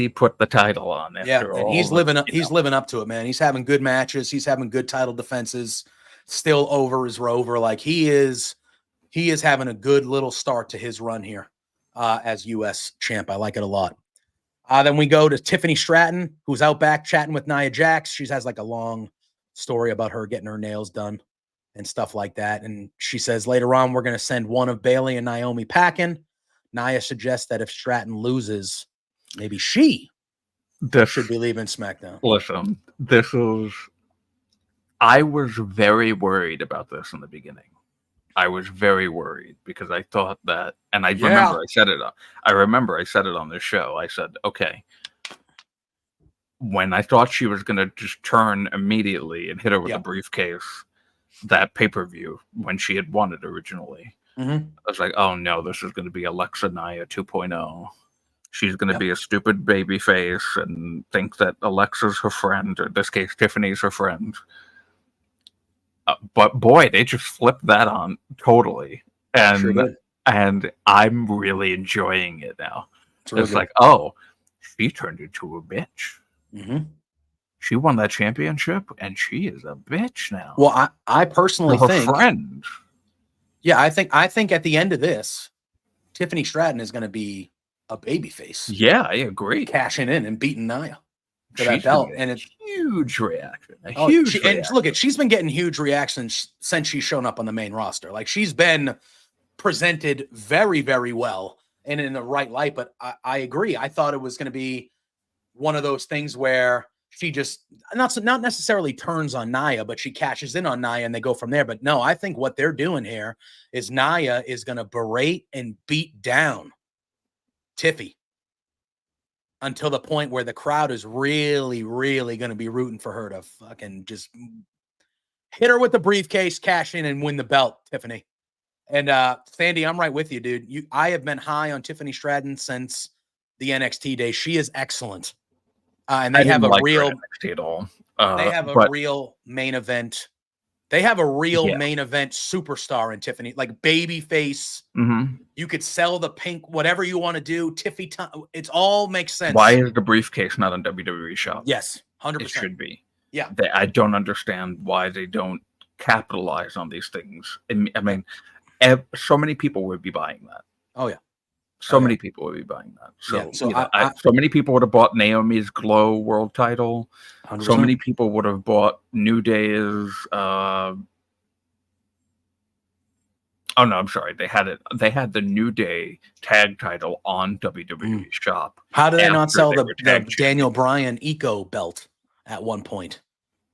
put the title on. Yeah, and he's living up to it, man. He's having good matches. He's having good title defenses. Still over is Rover. Like he is having a good little start to his run here as US champ. I like it a lot. Then we go to Tiffany Stratton, who's out back chatting with Nia Jax. She has like a long story about her getting her nails done and stuff like that. And she says later on, we're going to send one of Bayley and Naomi packing. Nia suggests that if Stratton loses, maybe she should be leaving SmackDown. Listen, I was very worried about this in the beginning. I was very worried because I thought that, and I remember I said it on this show. I said, okay, when I thought she was going to just turn immediately and hit her with a briefcase, that pay-per-view, when she had won it originally, I was like, oh no, this is going to be Alexa Nia 2.0. She's going to be a stupid baby face and think that Alexa's her friend, or in this case, Tiffany's her friend. But boy, they just flipped that on totally. And I'm really enjoying it now. It's like, oh, she turned into a bitch. She won that championship, and she is a bitch now. Well, I personally think friend. Yeah, I think at the end of this, Tiffany Stratton is going to be a babyface. Yeah, I agree. Cashing in and beating Nia for that belt, and it's huge reaction. Huge reaction. And look, she's been getting huge reactions since she's shown up on the main roster. Like, she's been presented very, very well and in the right light. But I agree. I thought it was going to be one of those things where she just not necessarily turns on Nia, but she cashes in on Nia and they go from there. But no, I think what they're doing here is Nia is going to berate and beat down Tiffy until the point where the crowd is really, really going to be rooting for her to fucking just hit her with the briefcase, cash in, and win the belt, Tiffany. And Sandy, I'm right with you, dude. I have been high on Tiffany Stratton since the NXT days. She is excellent. And they have a real NXT at all. They have a real main event. They have a real main event superstar in Tiffany, like baby face. You could sell the pink, whatever you want to do. Tiffy, it all makes sense. Why is the briefcase not on WWE Shop? Yes, 100%. It should be. Yeah. I don't understand why they don't capitalize on these things. I mean, so many people would be buying that. Oh, yeah. So many people would be buying that. So, so many people would have bought Naomi's Glow World Title. 100%. So many people would have bought New Day's. Oh no, I'm sorry. They had the New Day tag title on WWE Shop. How did they not sell the Daniel Bryan Eco belt at one point?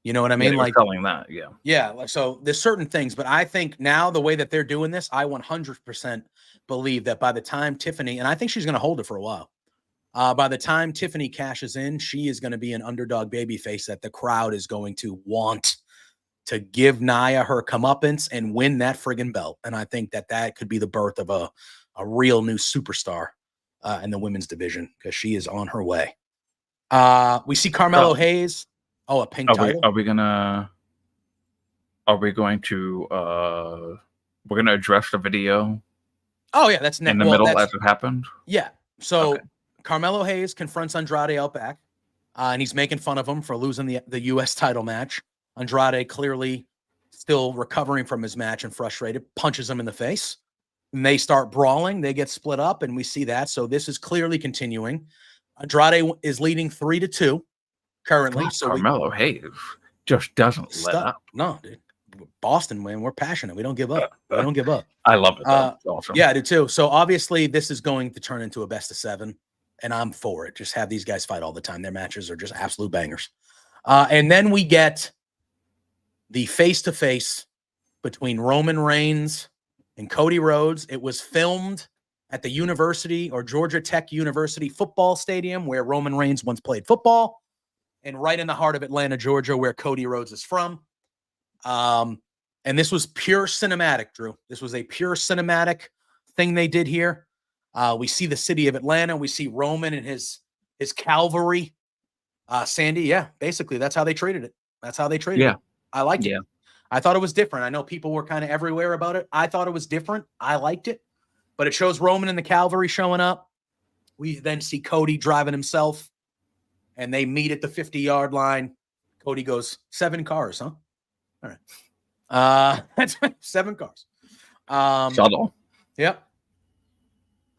You know what I mean? Like selling that, yeah. Yeah. So there's certain things, but I think now the way that they're doing this, I 100% believe that by the time Tiffany, and I think she's going to hold it for a while, by the time Tiffany cashes in, she is going to be an underdog babyface that the crowd is going to want to give Nia her comeuppance and win that friggin' belt. And I think that could be the birth of a real new superstar in the women's division, because she is on her way. We see Carmelo Hayes. Oh, a pink title. We're going to address the video. Oh yeah, that's in the middle as it happened. Yeah. So Carmelo Hayes confronts Andrade out back, and he's making fun of him for losing the U.S. title match. Andrade, clearly still recovering from his match and frustrated, punches him in the face. And they start brawling. They get split up, and we see that. So this is clearly continuing. Andrade is leading 3-2 currently. God, so Carmelo Hayes just doesn't let up. No, dude. Boston, man, we're passionate. We don't give up. We don't give up. I love it. Awesome. Yeah, I do too. So obviously this is going to turn into a best of 7, and I'm for it. Just have these guys fight all the time. Their matches are just absolute bangers. And then we get the face-to-face between Roman Reigns and Cody Rhodes. It was filmed at the University or Georgia Tech University football stadium where Roman Reigns once played football, and right in the heart of Atlanta, Georgia, where Cody Rhodes is from. And this was pure cinematic, Drew. This was a pure cinematic thing they did here. We see the city of Atlanta. We see Roman and his cavalry. Sandy, yeah, basically that's how they treated it. That's how they treated it. I liked it. I thought it was different. I know people were kind of everywhere about it. I thought it was different. I liked it. But it shows Roman and the cavalry showing up. We then see Cody driving himself, and they meet at the 50-yard line. Cody goes, 7 cars, huh? All right. That's 7 cars. Subtle. Yep.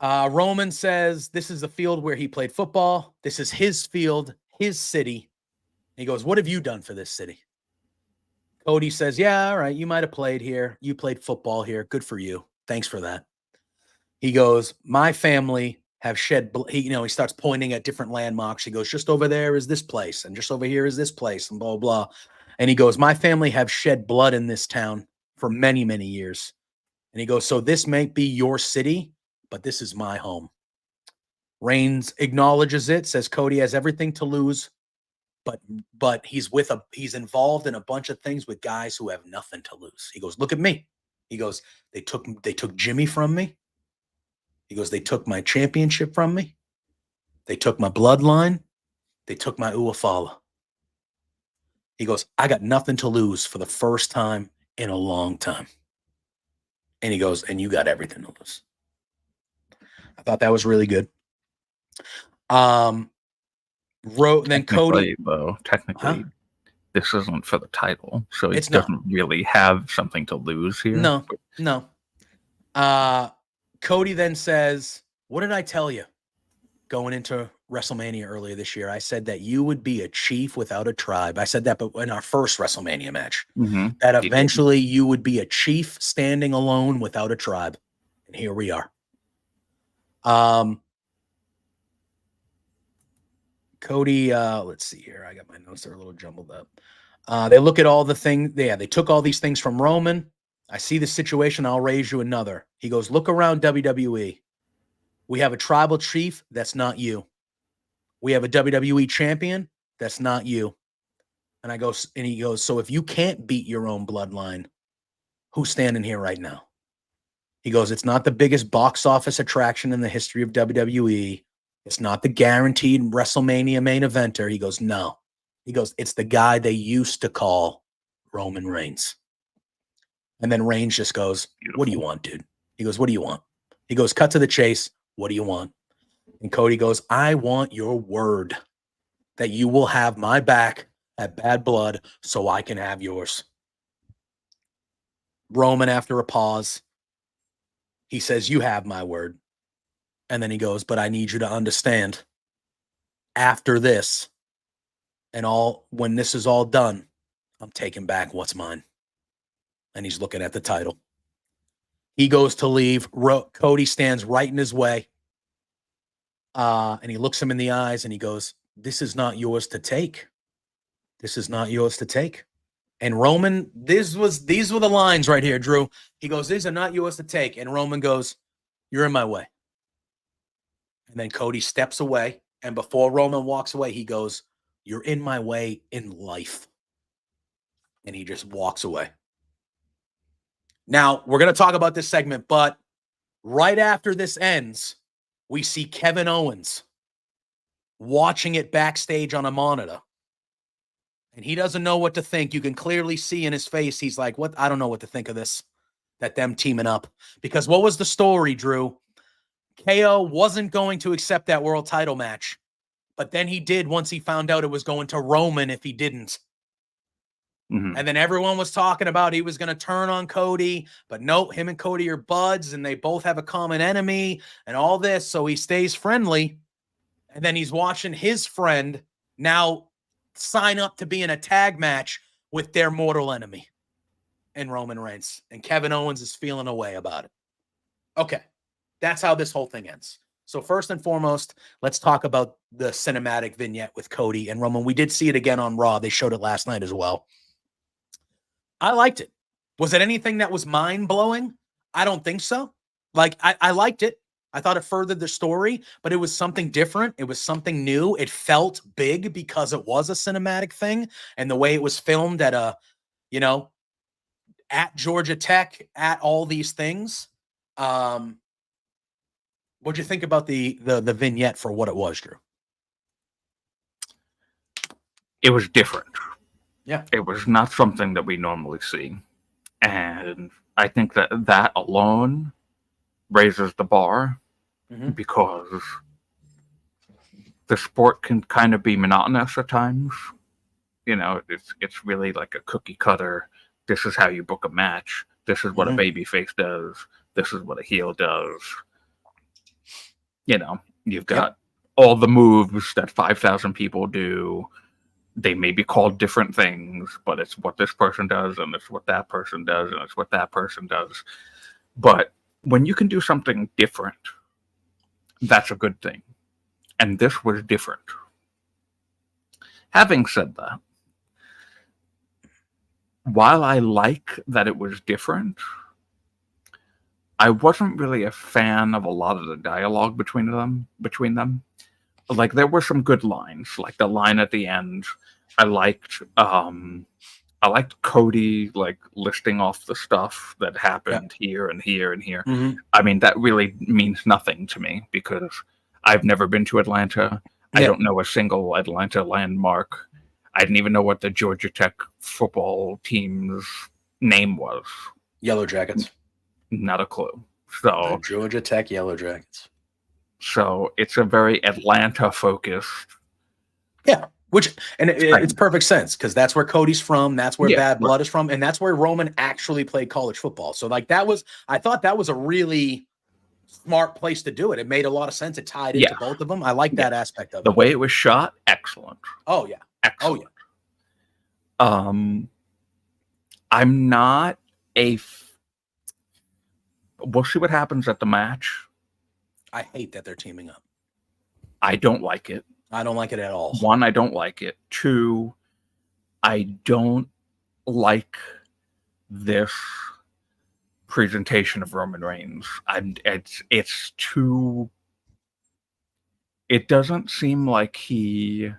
Roman says this is the field where he played football. This is his field, his city. He goes, what have you done for this city? Cody says, yeah, all right. You might have played here. You played football here. Good for you. Thanks for that. He goes, my family have shed blood. He starts pointing at different landmarks. He goes, just over there is this place, and just over here is this place, and blah, blah. And he goes, my family have shed blood in this town for many, many years. And he goes, so this may be your city, but this is my home. Reigns acknowledges it, says Cody has everything to lose, but he's involved in a bunch of things with guys who have nothing to lose. He goes, look at me. He goes, they took Jimmy from me. He goes, they took my championship from me. They took my bloodline. They took my Uafala. He goes, I got nothing to lose for the first time in a long time. And he goes, and you got everything to lose. I thought that was really good. Then Cody. Technically, this isn't for the title, so he doesn't really have something to lose here. No. Cody then says, what did I tell you going into WrestleMania earlier this year? I said that you would be a chief without a tribe. I said that but in our first WrestleMania match, that eventually you would be a chief standing alone without a tribe. And here we are. Cody, let's see here. I got my notes. They're a little jumbled up. They look at all the things. Yeah, they took all these things from Roman. I see the situation. I'll raise you another. He goes, look around WWE. We have a tribal chief. That's not you. We have a WWE champion. That's not you. And he goes, so if you can't beat your own bloodline, who's standing here right now? He goes, it's not the biggest box office attraction in the history of WWE. It's not the guaranteed WrestleMania main eventer. He goes, no. He goes, it's the guy they used to call Roman Reigns. And then Reigns just goes, what do you want, dude? He goes, what do you want? He goes, cut to the chase. What do you want? And Cody goes, I want your word that you will have my back at Bad Blood so I can have yours. Roman, after a pause, he says, you have my word. And then he goes, but I need you to understand, after this and when this is all done, I'm taking back what's mine. And he's looking at the title. He goes to leave. Cody stands right in his way. And he looks him in the eyes and he goes, this is not yours to take. This is not yours to take. And Roman, these were the lines right here, Drew. He goes, these are not yours to take. And Roman goes, you're in my way. And then Cody steps away. And before Roman walks away, he goes, you're in my way in life. And he just walks away. Now, we're going to talk about this segment, but right after this ends, we see Kevin Owens watching it backstage on a monitor. And he doesn't know what to think. You can clearly see in his face, he's like, what? I don't know what to think of this, that them teaming up. Because what was the story, Drew? KO wasn't going to accept that world title match. But then he did once he found out it was going to Roman if he didn't. And then everyone was talking about he was going to turn on Cody, but no, him and Cody are buds and they both have a common enemy and all this. So he stays friendly. And then he's watching his friend now sign up to be in a tag match with their mortal enemy in Roman Reigns. And Kevin Owens is feeling away about it. Okay. That's how this whole thing ends. So first and foremost, let's talk about the cinematic vignette with Cody and Roman. We did see it again on Raw. They showed it last night as well. I liked it. Was it anything that was mind-blowing? I don't think so. Like, I liked it. I thought it furthered the story, but it was something different. It was something new. It felt big because it was a cinematic thing, and the way it was filmed at at Georgia Tech, at all these things. What'd you think about the vignette for what it was, Drew? It was different. Yeah. It was not something that we normally see. And I think that alone raises the bar because the sport can kind of be monotonous at times. You know, it's really like a cookie cutter. This is how you book a match. This is what a babyface does. This is what a heel does. You know, you've got all the moves that 5,000 people do. They may be called different things, but it's what this person does, and it's what that person does, and it's what that person does. But when you can do something different, that's a good thing. And this was different. Having said that, while I like that it was different, I wasn't really a fan of a lot of the dialogue between them. Like, there were some good lines, like the line at the end. I liked Cody, like, listing off the stuff that happened here and here and here. Mm-hmm. I mean, that really means nothing to me because I've never been to Atlanta. I don't know a single Atlanta landmark. I didn't even know what the Georgia Tech football team's name was. Yellow Jackets. Not a clue. So the Georgia Tech Yellow Jackets. So it's a very Atlanta focused. Yeah, it's perfect sense because that's where Cody's from. That's where Bad Blood is from, and that's where Roman actually played college football. So like I thought that was a really smart place to do it. It made a lot of sense. It tied into both of them. I like that aspect of it. The way it was shot, excellent. Oh yeah, excellent. Oh yeah. I'm not a. We'll see what happens at the match. I hate that they're teaming up. I don't like it. I don't like it at all. One, I don't like it. Two, I don't like this presentation of Roman Reigns. It's too. It doesn't seem like he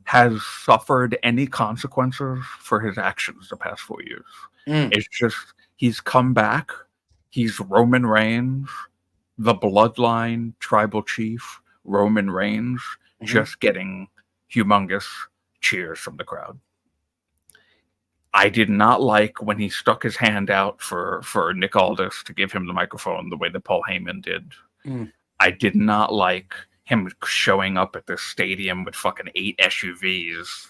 has suffered any consequences for his actions the past 4 years. It's just he's come back. He's Roman Reigns, the bloodline tribal chief, Roman Reigns, just getting humongous cheers from the crowd. I did not like when he stuck his hand out for Nick Aldis to give him the microphone the way that Paul Heyman did. I did not like him showing up at this stadium with fucking 8 SUVs.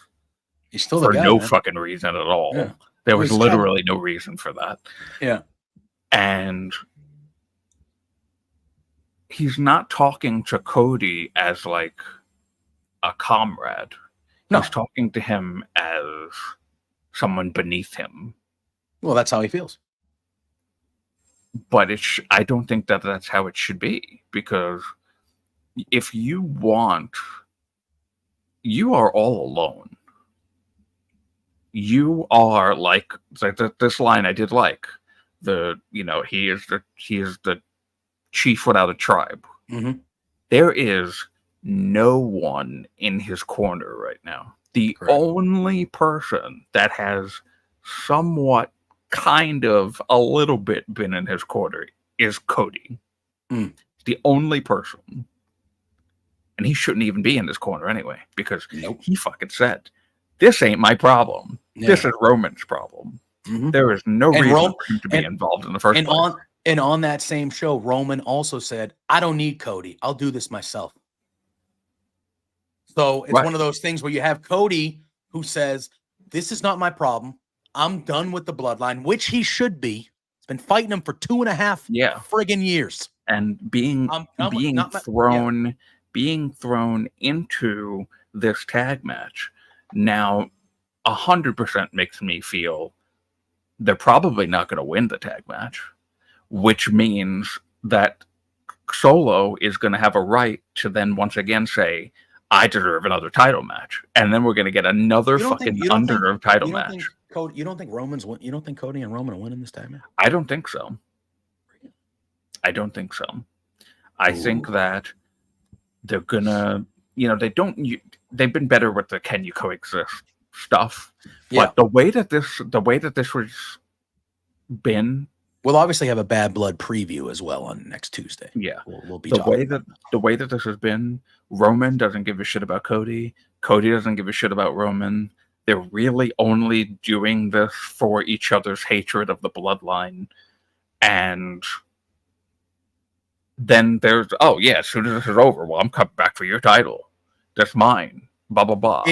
He's still for the guy, no man. fucking reason at all. Yeah. There was literally no reason for that. Yeah. And he's not talking to Cody as like a comrade. No. He's talking to him as someone beneath him. Well, that's how he feels. But I don't think that that's how it should be, because if you want, you are all alone. You are like this line I did like. He is the chief without a tribe. There is no one in his corner right now. The only person that has somewhat kind of a little bit been in his corner is Cody. The only person. And he shouldn't even be in this corner anyway, because he fucking said, this ain't my problem. This is Roman's problem. There is no reason for him to be involved in the first place. And on that same show, Roman also said, I don't need Cody. I'll do this myself. So it's one of those things where you have Cody who says, this is not my problem. I'm done with the bloodline, which he should be. He's been fighting him for 2.5 friggin' years. And being thrown into this tag match now 100% makes me feel they're probably not going to win the tag match, which means that Solo is going to have a right to then once again say, I deserve another title match. And then we're going to get another fucking undeserved title match. You don't think Cody and Roman are winning this tag match? I don't think so. I don't think so. I think that they're gonna, they've been better with the can you coexist stuff. But the way that this was been, we'll obviously have a Bad Blood preview as well on next Tuesday. Yeah, we'll be the way that this has been. Roman doesn't give a shit about Cody. Cody doesn't give a shit about Roman. They're really only doing this for each other's hatred of the bloodline. And then there's, as soon as this is over, well, I'm coming back for your title. That's mine. Blah, blah, blah.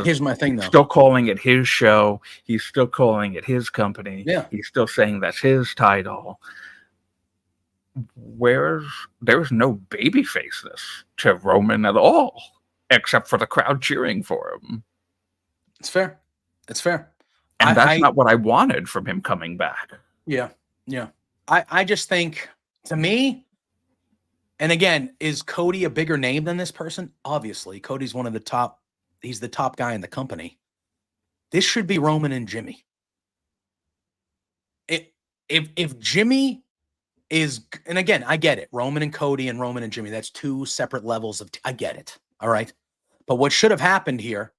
Here's my thing, though. Still calling it his show. He's still calling it his company. Yeah. He's still saying that's his title. There's no babyfaceness to Roman at all, except for the crowd cheering for him. It's fair. And that's not what I wanted from him coming back. Yeah. Yeah. I just think, to me, and again, is Cody a bigger name than this person? Obviously, Cody's one of the top. He's the top guy in the company. This should be Roman and Jimmy. If Jimmy is, and again, I get it. Roman and Cody and Roman and Jimmy, that's two separate levels of, I get it. All right. But what should have happened here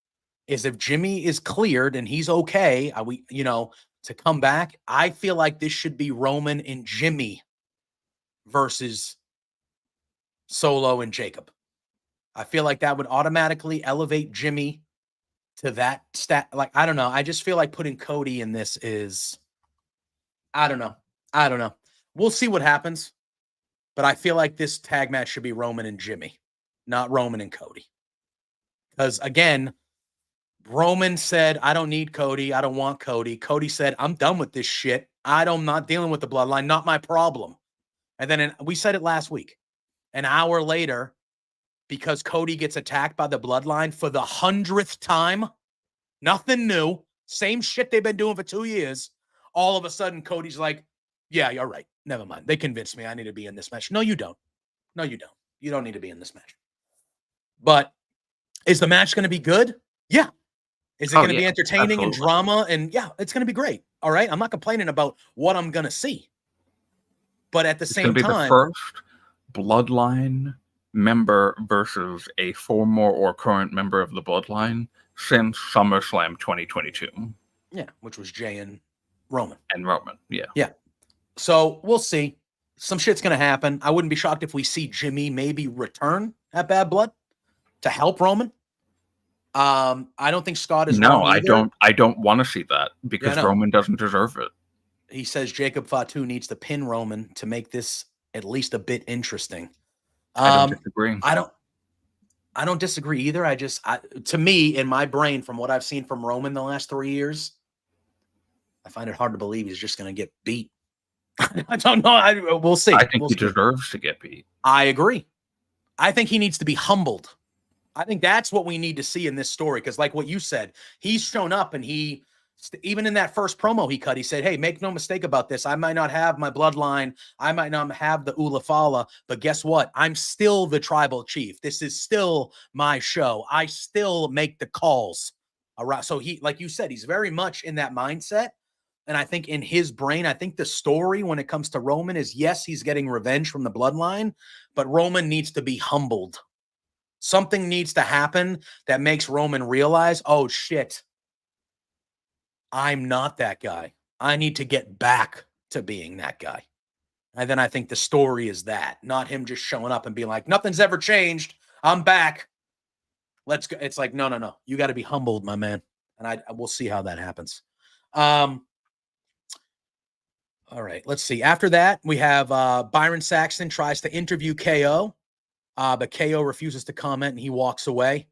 is if Jimmy is cleared and he's okay, to come back, I feel like this should be Roman and Jimmy versus Solo and Jacob. I feel like that would automatically elevate Jimmy to that stat. Like, I don't know. I just feel like putting Cody in this is, I don't know. We'll see what happens. But I feel like this tag match should be Roman and Jimmy, not Roman and Cody. Because again, Roman said, I don't need Cody. I don't want Cody. Cody said, I'm done with this shit. I'm not dealing with the bloodline. Not my problem. And then we said it last week. An hour later, because Cody gets attacked by the bloodline for the 100th time, nothing new, same shit they've been doing for 2 years. All of a sudden, Cody's like, yeah, you're right. Never mind. They convinced me I need to be in this match. No, you don't. No, you don't. You don't need to be in this match. But is the match going to be good? Yeah. Is it going to be entertaining and drama? And yeah, it's going to be great. All right. I'm not complaining about what I'm going to see. But at the same time, the first bloodline member versus a former or current member of the bloodline since SummerSlam 2022. Yeah, which was Jey and Roman. Yeah. So we'll see. Some shit's going to happen. I wouldn't be shocked if we see Jimmy maybe return at Bad Blood to help Roman. I don't think Scott is wrong either. I don't want to see that because Roman doesn't deserve it. He says Jacob Fatu needs to pin Roman to make this at least a bit interesting. I don't disagree. I don't disagree either. To me, in my brain, from what I've seen from Roman the last 3 years, I find it hard to believe he's just going to get beat. I don't know. We'll see. I think he deserves to get beat. I agree. I think he needs to be humbled. I think that's what we need to see in this story. Because like what you said, he's shown up and even in that first promo he cut, he said, hey, make no mistake about this. I might not have my bloodline. I might not have the Ula Fala, but guess what? I'm still the tribal chief. This is still my show. I still make the calls. So he, like you said, he's very much in that mindset. And I think in his brain, I think the story when it comes to Roman is, yes, he's getting revenge from the bloodline, but Roman needs to be humbled. Something needs to happen that makes Roman realize, oh, shit, I'm not that guy. I need to get back to being that guy. And then I think the story is that, not him just showing up and being like, nothing's ever changed. I'm back. Let's go. It's like, no. You got to be humbled, my man. And we'll see how that happens. All right, let's see. After that, we have Byron Saxton tries to interview KO, but KO refuses to comment and he walks away.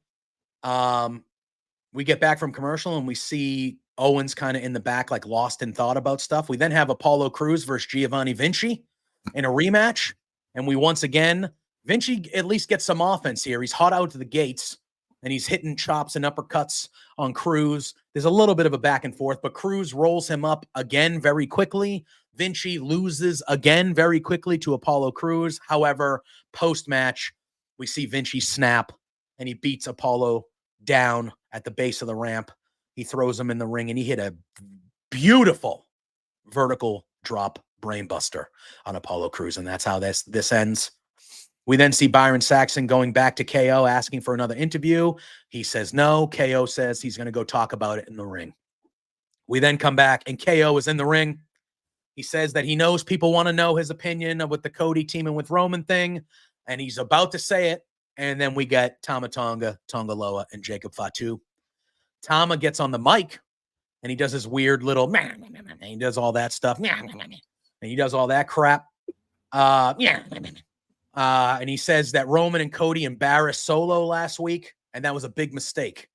We get back from commercial and we see Owens kind of in the back, like lost in thought about stuff. We then have Apollo Crews versus Giovanni Vinci in a rematch. And we once again, Vinci at least gets some offense here. He's hot out to the gates and he's hitting chops and uppercuts on Crews. There's a little bit of a back and forth, but Crews rolls him up again very quickly. Vinci loses again very quickly to Apollo Crews. However, post-match, we see Vinci snap and he beats Apollo down at the base of the ramp. He throws him in the ring and he hit a beautiful vertical drop brainbuster on Apollo Crews. And that's how this ends. We then see Byron Saxton going back to KO asking for another interview. He says no. KO says he's going to go talk about it in the ring. We then come back and KO is in the ring. He says that he knows people want to know his opinion with the Cody team and with Roman thing. And he's about to say it. And then we get Tama Tonga, Tonga Loa, and Jacob Fatu. Tama gets on the mic and he does his weird little, and he does all that stuff. And he does all that crap. And he says that Roman and Cody embarrassed Solo last week. And that was a big mistake.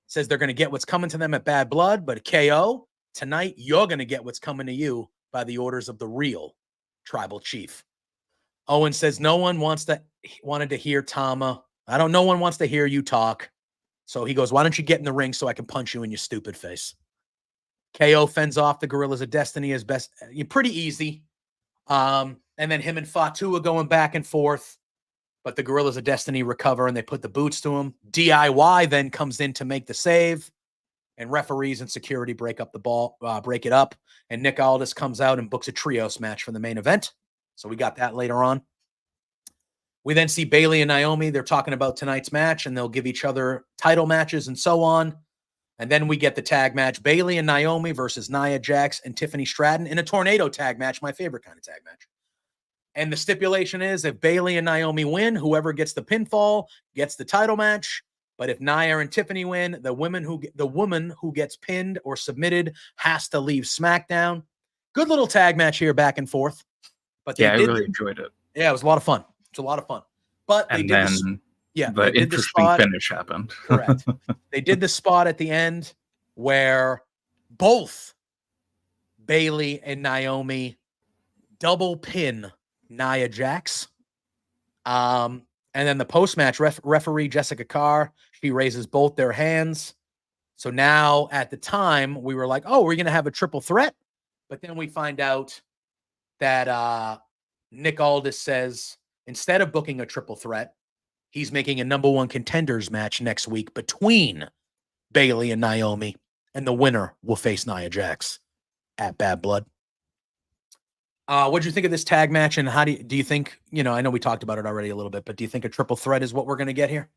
Says they're going to get what's coming to them at Bad Blood. But KO, tonight, you're going to get what's coming to you by the orders of the real tribal chief. Owen says no one wanted to hear Tama. No one wants to hear you talk. So he goes, why don't you get in the ring so I can punch you in your stupid face? KO fends off the Gorillas of Destiny as best. Pretty easy. And then him and Fatu are going back and forth, but the Gorillas of Destiny recover and they put the boots to him. DIY then comes in to make the save, and referees and security break it up. And Nick Aldis comes out and books a trios match for the main event. So we got that later on. We then see Bayley and Naomi. They're talking about tonight's match, and they'll give each other title matches and so on. And then we get the tag match, Bayley and Naomi versus Nia Jax and Tiffany Stratton in a tornado tag match, my favorite kind of tag match. And the stipulation is if Bayley and Naomi win, whoever gets the pinfall gets the title match. But if Nia and Tiffany win, the woman who gets pinned or submitted has to leave SmackDown. Good little tag match here, back and forth. But I really enjoyed it. Yeah, it was a lot of fun. It's a lot of fun. But they did the interesting finish happened. Correct. They did the spot at the end where both Bayley and Naomi double pin Nia Jax. And then the post-match referee Jessica Carr, she raises both their hands. So now at the time we were like, oh, we're going to have a triple threat. But then we find out that Nick Aldis says instead of booking a triple threat, he's making a number one contenders match next week between Bayley and Naomi, and the winner will face Nia Jax at Bad Blood. What do you think of this tag match, and how do you think, I know we talked about it already a little bit, but do you think a triple threat is what we're going to get here?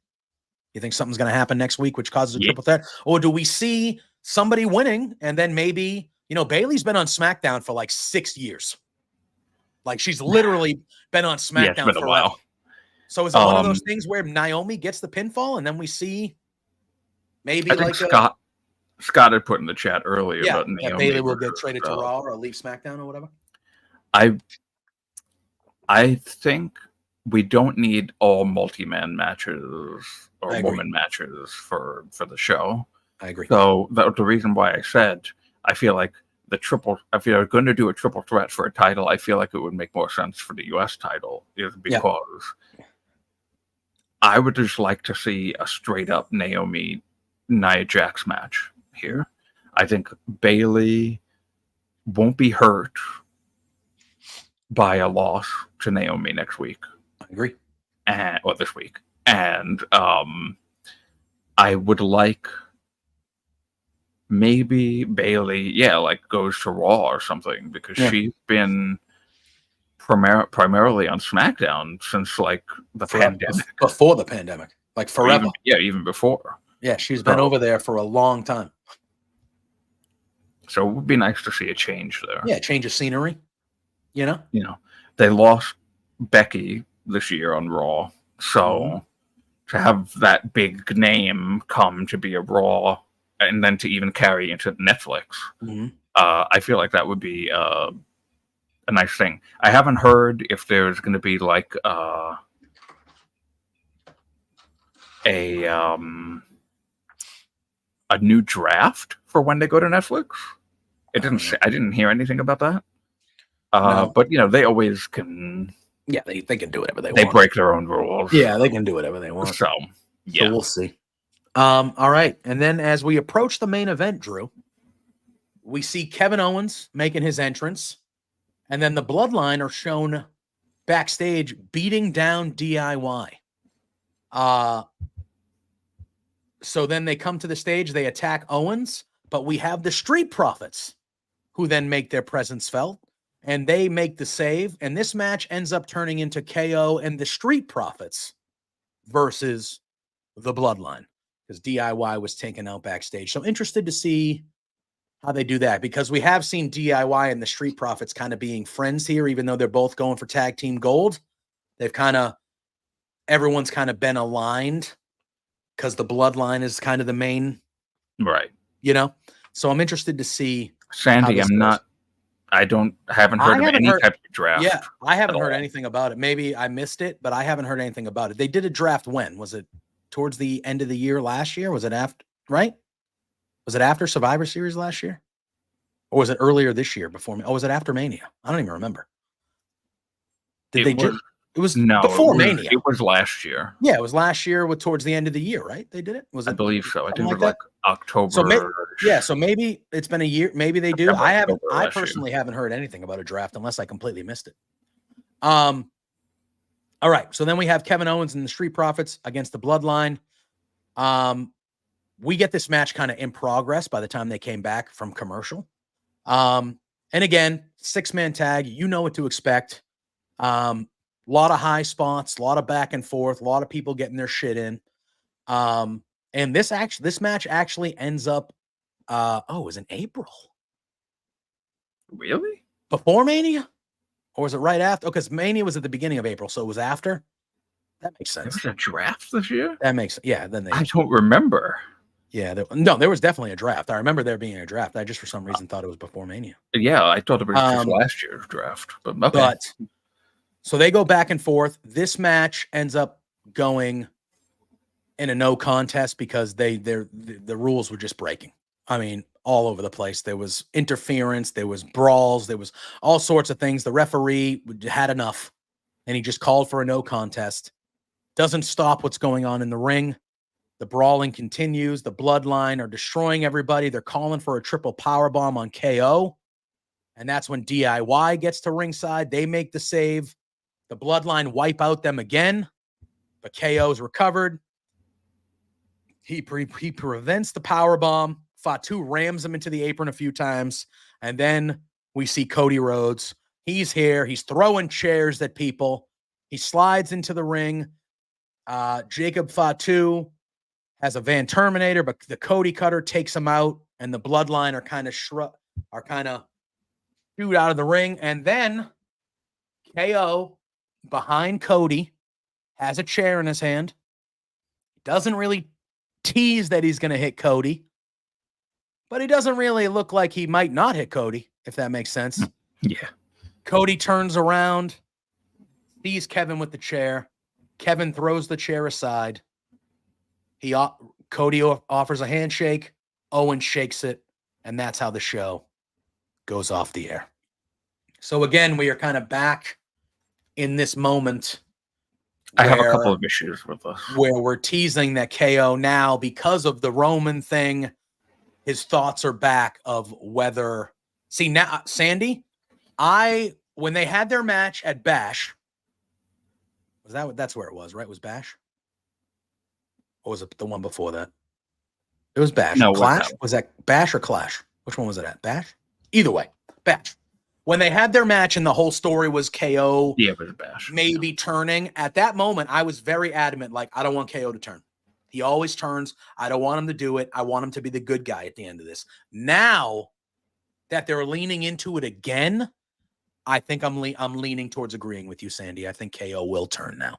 You think something's going to happen next week which causes a triple threat? Or do we see somebody winning, and then maybe, Bayley's been on SmackDown for like 6 years. Like she's literally been on SmackDown for a while. So is it one of those things where Naomi gets the pinfall and then we see maybe I think Scott had put in the chat earlier about Naomi. Bayley will get traded to Raw or leave SmackDown or whatever? I think we don't need all multi-man matches or woman matches for the show. I agree. So the reason why I said I feel like if you're going to do a triple threat for a title, I feel like it would make more sense for the U.S. title, is because I would just like to see a straight up Naomi Nia Jax match here. I think Bayley won't be hurt by a loss to Naomi next week. I agree. Or this week. And I would like maybe Bayley, goes to Raw or something, because she's been primarily on SmackDown since the pandemic. Before the pandemic, forever. Even before. Yeah, she's been over there for a long time. So it would be nice to see a change there. Yeah, change of scenery. They lost Becky this year on Raw, so to have that big name come to be a Raw and then to even carry into Netflix, I feel like that would be a nice thing. I haven't heard if there's going to be a new draft for when they go to Netflix. I didn't hear anything about that. No. But they always can. Yeah, they can do whatever they want. They break their own rules. Yeah, they can do whatever they want. So we'll see. All right, and then as we approach the main event, Drew, we see Kevin Owens making his entrance, and then the Bloodline are shown backstage beating down DIY. So then they come to the stage, they attack Owens, but we have the Street Profits who then make their presence felt, and they make the save, and this match ends up turning into KO and the Street Profits versus the Bloodline, because DIY was taken out backstage. So interested to see how they do that, because we have seen DIY and the Street Profits kind of being friends here, even though they're both going for tag team gold. Everyone's kind of been aligned because the Bloodline is kind of the main, right? So I'm interested to see. Sandy, I haven't heard of any type of draft. Yeah, I haven't heard anything about it. Maybe I missed it, but I haven't heard anything about it. They did a draft when? Was it towards the end of the year last year? Was it after, right? Was it after Survivor Series last year? Or was it earlier this year before me? Oh, was it after Mania? I don't even remember. Did It was No, before Mania. It was last year. Yeah, it was last year towards the end of the year, right? They did it? Was it? I believe so. I think it was like October. So maybe it's been a year. Maybe they do. I personally haven't heard anything about a draft unless I completely missed it. All right. So then we have Kevin Owens and the Street Profits against the Bloodline. We get this match kind of in progress by the time they came back from commercial. And again, 6-man tag, you know what to expect. A lot of high spots, a lot of back and forth, a lot of people getting their shit in. And this match actually ends up, it was in April. Really? Before Mania? Or was it right after? Because Mania was at the beginning of April, so it was after. That makes sense. There was a draft this year? That makes I don't remember. Yeah, there was definitely a draft. I remember there being a draft. I just for some reason thought it was before Mania. Yeah, I thought it was just last year's draft. But okay. But so they go back and forth. This match ends up going in a no contest because the rules were just breaking. I mean, all over the place. There was interference, there was brawls, there was all sorts of things. The referee had enough, and he just called for a no contest. Doesn't stop what's going on in the ring. The brawling continues. The Bloodline are destroying everybody. They're calling for a triple powerbomb on KO. And that's when DIY gets to ringside. They make the save. The Bloodline wipe out them again. But KO's recovered. He prevents the powerbomb. Fatu rams him into the apron a few times. And then we see Cody Rhodes. He's here. He's throwing chairs at people. He slides into the ring. Jacob Fatu has a Van Terminator, but the Cody Cutter takes him out, and the Bloodline are kind of shoot out of the ring. And then KO behind Cody has a chair in his hand. Doesn't really tease that he's going to hit Cody, but he doesn't really look like he might not hit Cody, if that makes sense. Yeah. Cody turns around, sees Kevin with the chair. Kevin throws the chair aside. Cody offers a handshake. Owen shakes it, and that's how the show goes off the air. So again, we are kind of back in this moment. I have a couple of issues with this. Where we're teasing that KO now, because of the Roman thing, his thoughts are back of whether... See, now, Sandy, when they had their match at Bash, that's where it was, right? It was Bash? Or was it the one before that? It was Bash. No, Clash? Was that Bash or Clash? Which one was it at? Bash? Either way, Bash. When they had their match and the whole story was KO it was Bash. Maybe turning, at that moment, I was very adamant, like, I don't want KO to turn. He always turns. I don't want him to do it. I want him to be the good guy at the end of this. Now that they're leaning into it again, I think I'm leaning towards agreeing with you, Sandy. I think KO will turn now.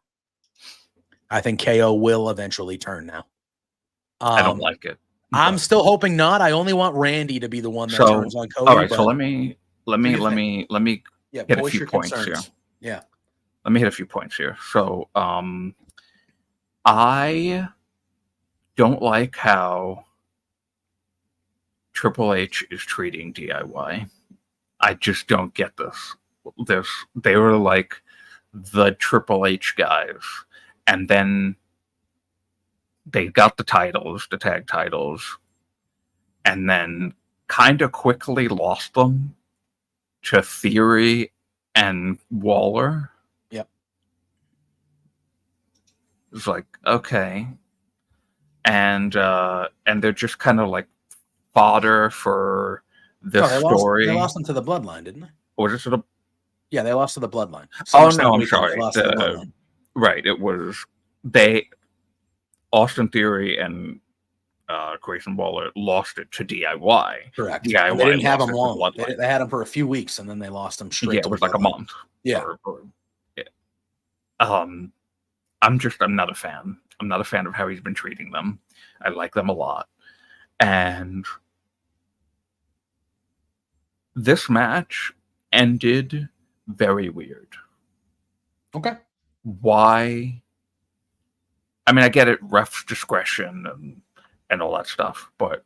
I think KO will eventually turn now. I don't like it. I'm still hoping not. I only want Randy to be the one that turns on Cody. All right, so let me hit a few points here. Yeah. Let me hit a few points here. So, I don't like how Triple H is treating DIY. I just don't get this. They were like the Triple H guys, and then they got the tag titles, and then kind of quickly lost them to Theory and Waller. Yep. It's like, okay. And they're just kind of like fodder for this story. They lost them to the Bloodline, didn't they? Or just yeah, they lost to the Bloodline. I'm sorry. Right, it was Austin Theory and Grayson Waller lost it to DIY. Correct. DIY and they didn't have them long. They had them for a few weeks, and then they lost them straight. Yeah, it was like a month. Yeah. I'm not a fan. I'm not a fan of how he's been treating them. I like them a lot. And this match ended very weird. Okay. Why? I mean, I get it, ref's discretion and all that stuff, but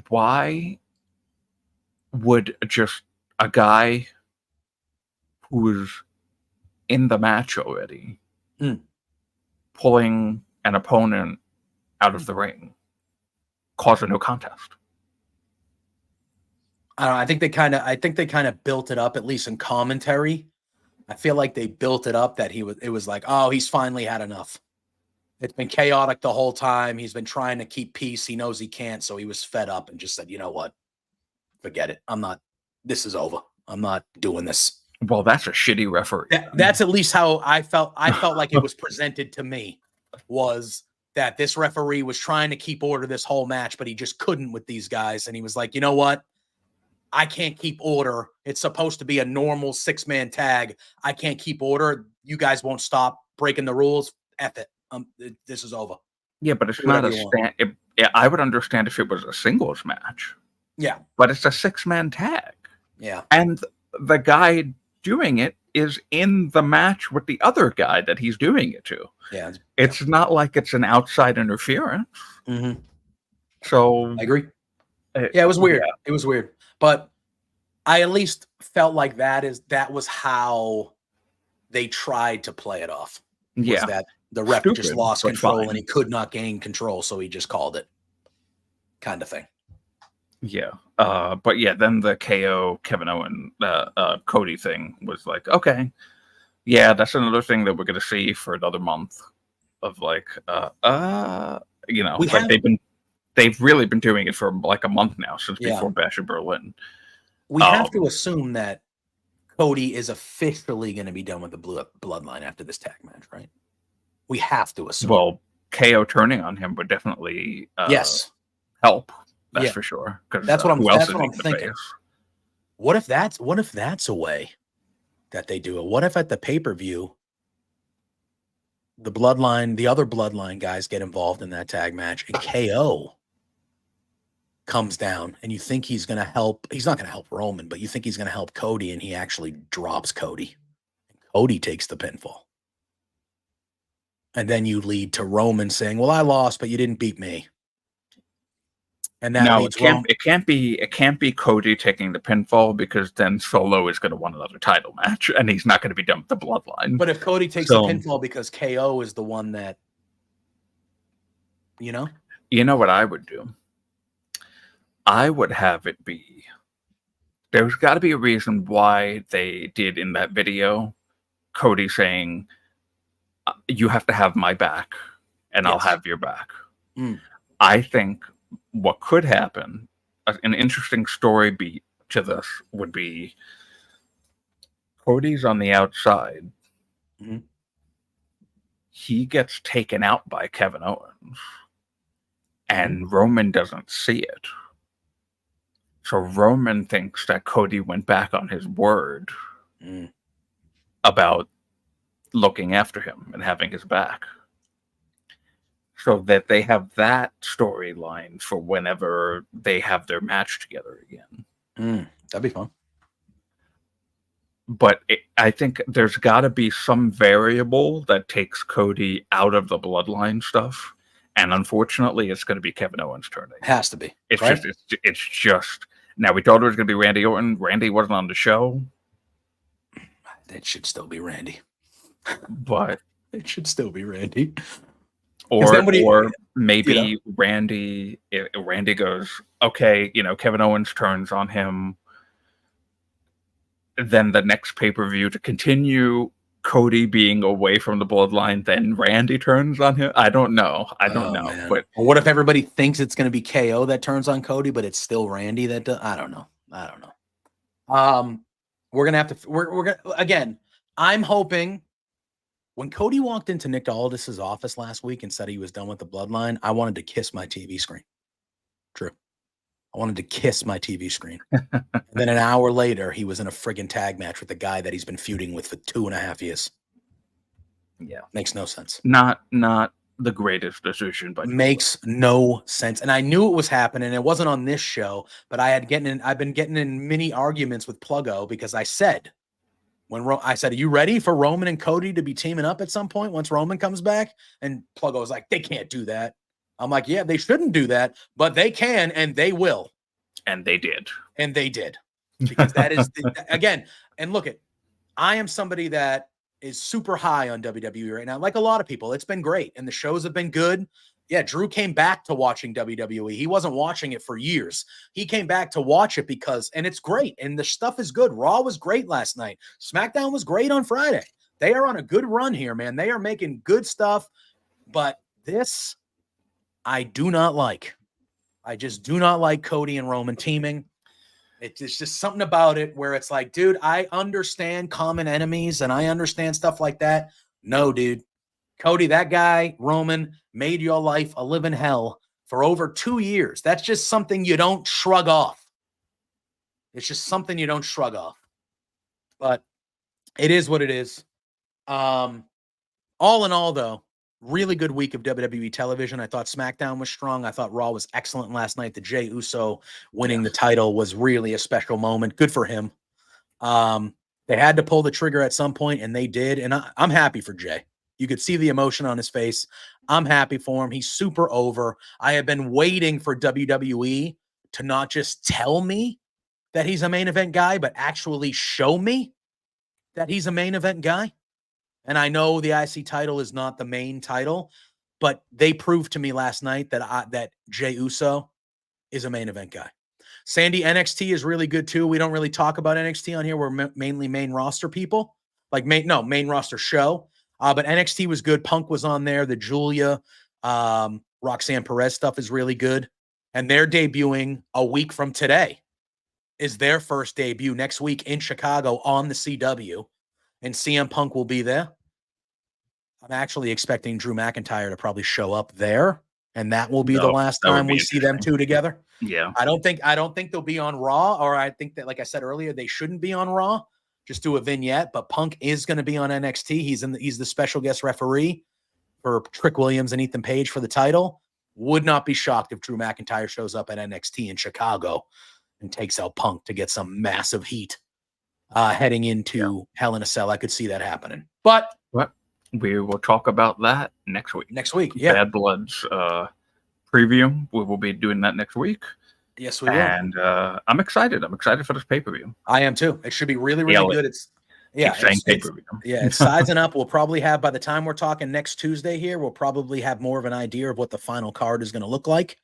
why would just a guy who is in the match already, Mm. pulling an opponent out of the ring, cause a no contest. I don't know. I think they kind of built it up, at least in commentary. I feel like they built it up that it was like, oh, he's finally had enough. It's been chaotic the whole time. He's been trying to keep peace. He knows he can't. So he was fed up and just said, you know what? Forget it. This is over. I'm not doing this. Well, that's a shitty referee. That's at least how I felt. I felt like it was presented to me, was that this referee was trying to keep order this whole match, but he just couldn't with these guys. And he was like, you know what? I can't keep order. It's supposed to be a normal 6-man tag. I can't keep order. You guys won't stop breaking the rules. F it. This is over. Yeah, but it's not a stand. I would understand if it was a singles match. Yeah. But it's a 6-man tag. Yeah. And the guy doing it is in the match with the other guy that he's doing it to. Yeah. It's not like it's an outside interference. Mm-hmm. So I agree. Yeah, it was weird. Yeah. It was weird. But I at least felt like that was how they tried to play it off. Yeah. That the ref just lost control and he could not gain control, so he just called it, kind of thing. Yeah. But yeah, then the KO Kevin Owen Cody thing was like, okay, yeah, that's another thing that we're gonna see for another month of like they've really been doing it for like a month now, since before Bash in Berlin. We have to assume that Cody is officially going to be done with the bloodline after this tag match, right? We have to assume. Well, KO turning on him would definitely help. That's for sure. That's what I'm thinking. What if that's a way that they do it? What if at the pay-per-view, the other bloodline guys get involved in that tag match, and KO comes down, and you think he's going to help? He's not going to help Roman, but you think he's going to help Cody, and he actually drops Cody. Cody takes the pinfall. And then you lead to Roman saying, well, I lost, but you didn't beat me. And that it can't be Cody taking the pinfall, because then Solo is going to want another title match, and he's not going to be done with the bloodline. But if Cody takes the pinfall because KO is the one that, you know what I would do? I would have it be, there's got to be a reason why they did in that video, Cody saying, you have to have my back, and I'll have your back. I think what could happen, an interesting story beat to this would be, Cody's on the outside. Mm-hmm. He gets taken out by Kevin Owens, and Roman doesn't see it. So Roman thinks that Cody went back on his word about looking after him and having his back, so that they have that storyline for whenever they have their match together again. That'd be fun. But I think there's got to be some variable that takes Cody out of the bloodline stuff, and unfortunately, it's going to be Kevin Owens' turn. It has to be. It's just. Now, we thought it was going to be Randy Orton. Randy wasn't on the show. It should still be Randy. But it should still be Randy. Or maybe Randy goes, okay, Kevin Owens turns on him. Then the next pay-per-view, to continue Cody being away from the bloodline, then Randy turns on him. I don't know. Man. But what if everybody thinks it's going to be KO that turns on Cody, but it's still Randy that does? I don't know. We're going to have to, we're going to, again, I'm hoping when Cody walked into Nick Aldis's office last week and said he was done with the bloodline, I wanted to kiss my TV screen. True. I wanted to kiss my TV screen. And then an hour later, he was in a friggin' tag match with the guy that he's been feuding with for 2.5 years. Yeah. Makes no sense. Not the greatest decision, but makes no sense. And I knew it was happening. It wasn't on this show, but I've been getting in mini arguments with Pluggo, because I said, I said, are you ready for Roman and Cody to be teaming up at some point once Roman comes back? And Pluggo was like, they can't do that. I'm like, yeah, they shouldn't do that, but they can, and they will. And they did. And they did. Because that is, again, and look I am somebody that is super high on WWE right now. Like a lot of people, it's been great. And the shows have been good. Yeah, Drew came back to watching WWE. He wasn't watching it for years. He came back to watch it because, and it's great. And the stuff is good. Raw was great last night. SmackDown was great on Friday. They are on a good run here, man. They are making good stuff. But this, I do not like. I just do not like Cody and Roman teaming. It's just something about it where it's like, dude, I understand common enemies and I understand stuff like that. No, dude. Cody, that guy, Roman, made your life a living hell for over 2 years. That's just something you don't shrug off. It's just something you don't shrug off. But it is what it is. All in all, though, really good week of WWE television. I thought SmackDown was strong. I thought Raw was excellent last night. The Jey Uso winning the title was really a special moment. Good for him. They had to pull the trigger at some point, and they did. And I'm happy for Jey. You could see the emotion on his face. I'm happy for him. He's super over. I have been waiting for WWE to not just tell me that he's a main event guy, but actually show me that he's a main event guy. And I know the IC title is not the main title, but they proved to me last night that Jey Uso is a main event guy. Sandy, NXT is really good too. We don't really talk about NXT on here. We're mainly main roster people, like main roster show. But NXT was good. Punk was on there. The Julia, Roxanne Perez stuff is really good. And they're debuting a week from today. Is their first debut next week in Chicago on the CW. And CM Punk will be there. I'm actually expecting Drew McIntyre to probably show up there. And that will be the last time we see them two together. Yeah. I don't think they'll be on Raw, or I think that, like I said earlier, they shouldn't be on Raw. Just do a vignette, but Punk is going to be on NXT. He's the special guest referee for Trick Williams and Ethan Page for the title. Would not be shocked if Drew McIntyre shows up at NXT in Chicago and takes out Punk to get some massive heat heading into Hell in a Cell. I could see that happening. But we will talk about that next week. Next week, yeah. Bad Blood's preview. We will be doing that next week. Yes, we will. And I'm excited. I'm excited for this pay-per-view. I am too. It should be really, really good. It's sizing up. We'll probably have, by the time we're talking next Tuesday here, we'll probably have more of an idea of what the final card is going to look like.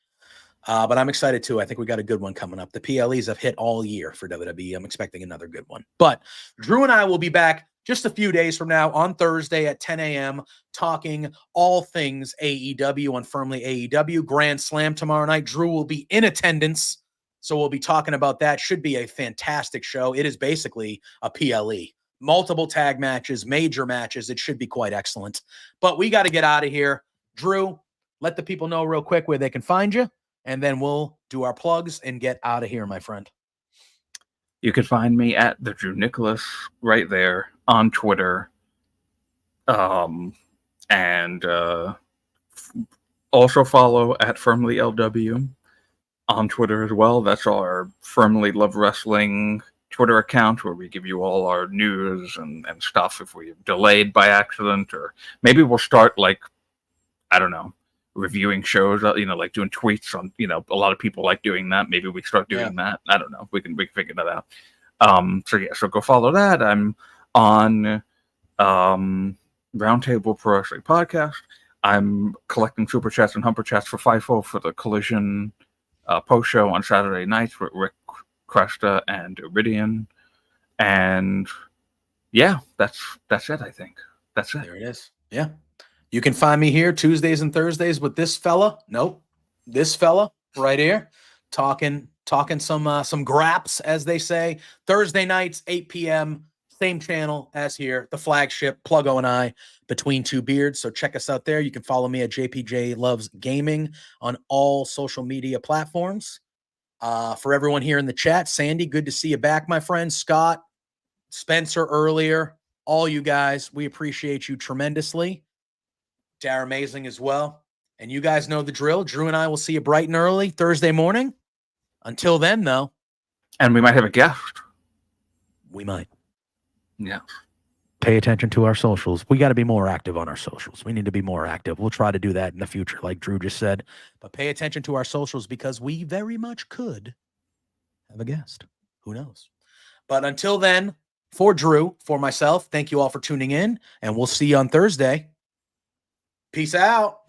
But I'm excited too. I think we got a good one coming up. The PLEs have hit all year for WWE. I'm expecting another good one. But Drew and I will be back just a few days from now on Thursday at 10 a.m. talking all things AEW on Firmly AEW. Grand Slam tomorrow night. Drew will be in attendance, so we'll be talking about that. Should be a fantastic show. It is basically a PLE. Multiple tag matches, major matches. It should be quite excellent. But we got to get out of here. Drew, let the people know real quick where they can find you, and then we'll do our plugs and get out of here, my friend. You can find me at the Drew Nicholas right there on Twitter. And also follow at Firmly LW on Twitter as well. That's our Firmly Love Wrestling Twitter account where we give you all our news and stuff if we're delayed by accident, or maybe we'll start reviewing shows, like doing tweets on, a lot of people like doing that. Maybe we start doing that. I don't know. We can figure that out. So go follow that. I'm on Roundtable Pro Wrestling Podcast. I'm collecting super chats and humper chats for FIFO for the Collision post show on Saturday nights with Rick Cresta and Iridian. And yeah, that's it. I think that's it. There it is. Yeah. You can find me here Tuesdays and Thursdays with this fella. This fella right here, talking some graps, as they say. Thursday nights, 8 p.m., same channel as here, the flagship, Pluggo and I, Between Two Beards. So check us out there. You can follow me at JPJ Loves Gaming on all social media platforms. For everyone here in the chat, Sandy, good to see you back, my friend. Scott, Spencer earlier, all you guys, we appreciate you tremendously. They're amazing as well. And you guys know the drill. Drew and I will see you bright and early Thursday morning. Until then, though. And we might have a guest. We might. Yeah. Pay attention to our socials. We got to be more active on our socials. We need to be more active. We'll try to do that in the future, like Drew just said. But pay attention to our socials because we very much could have a guest. Who knows? But until then, For Drew, for myself, thank you all for tuning in, and we'll see you on Thursday. Peace out.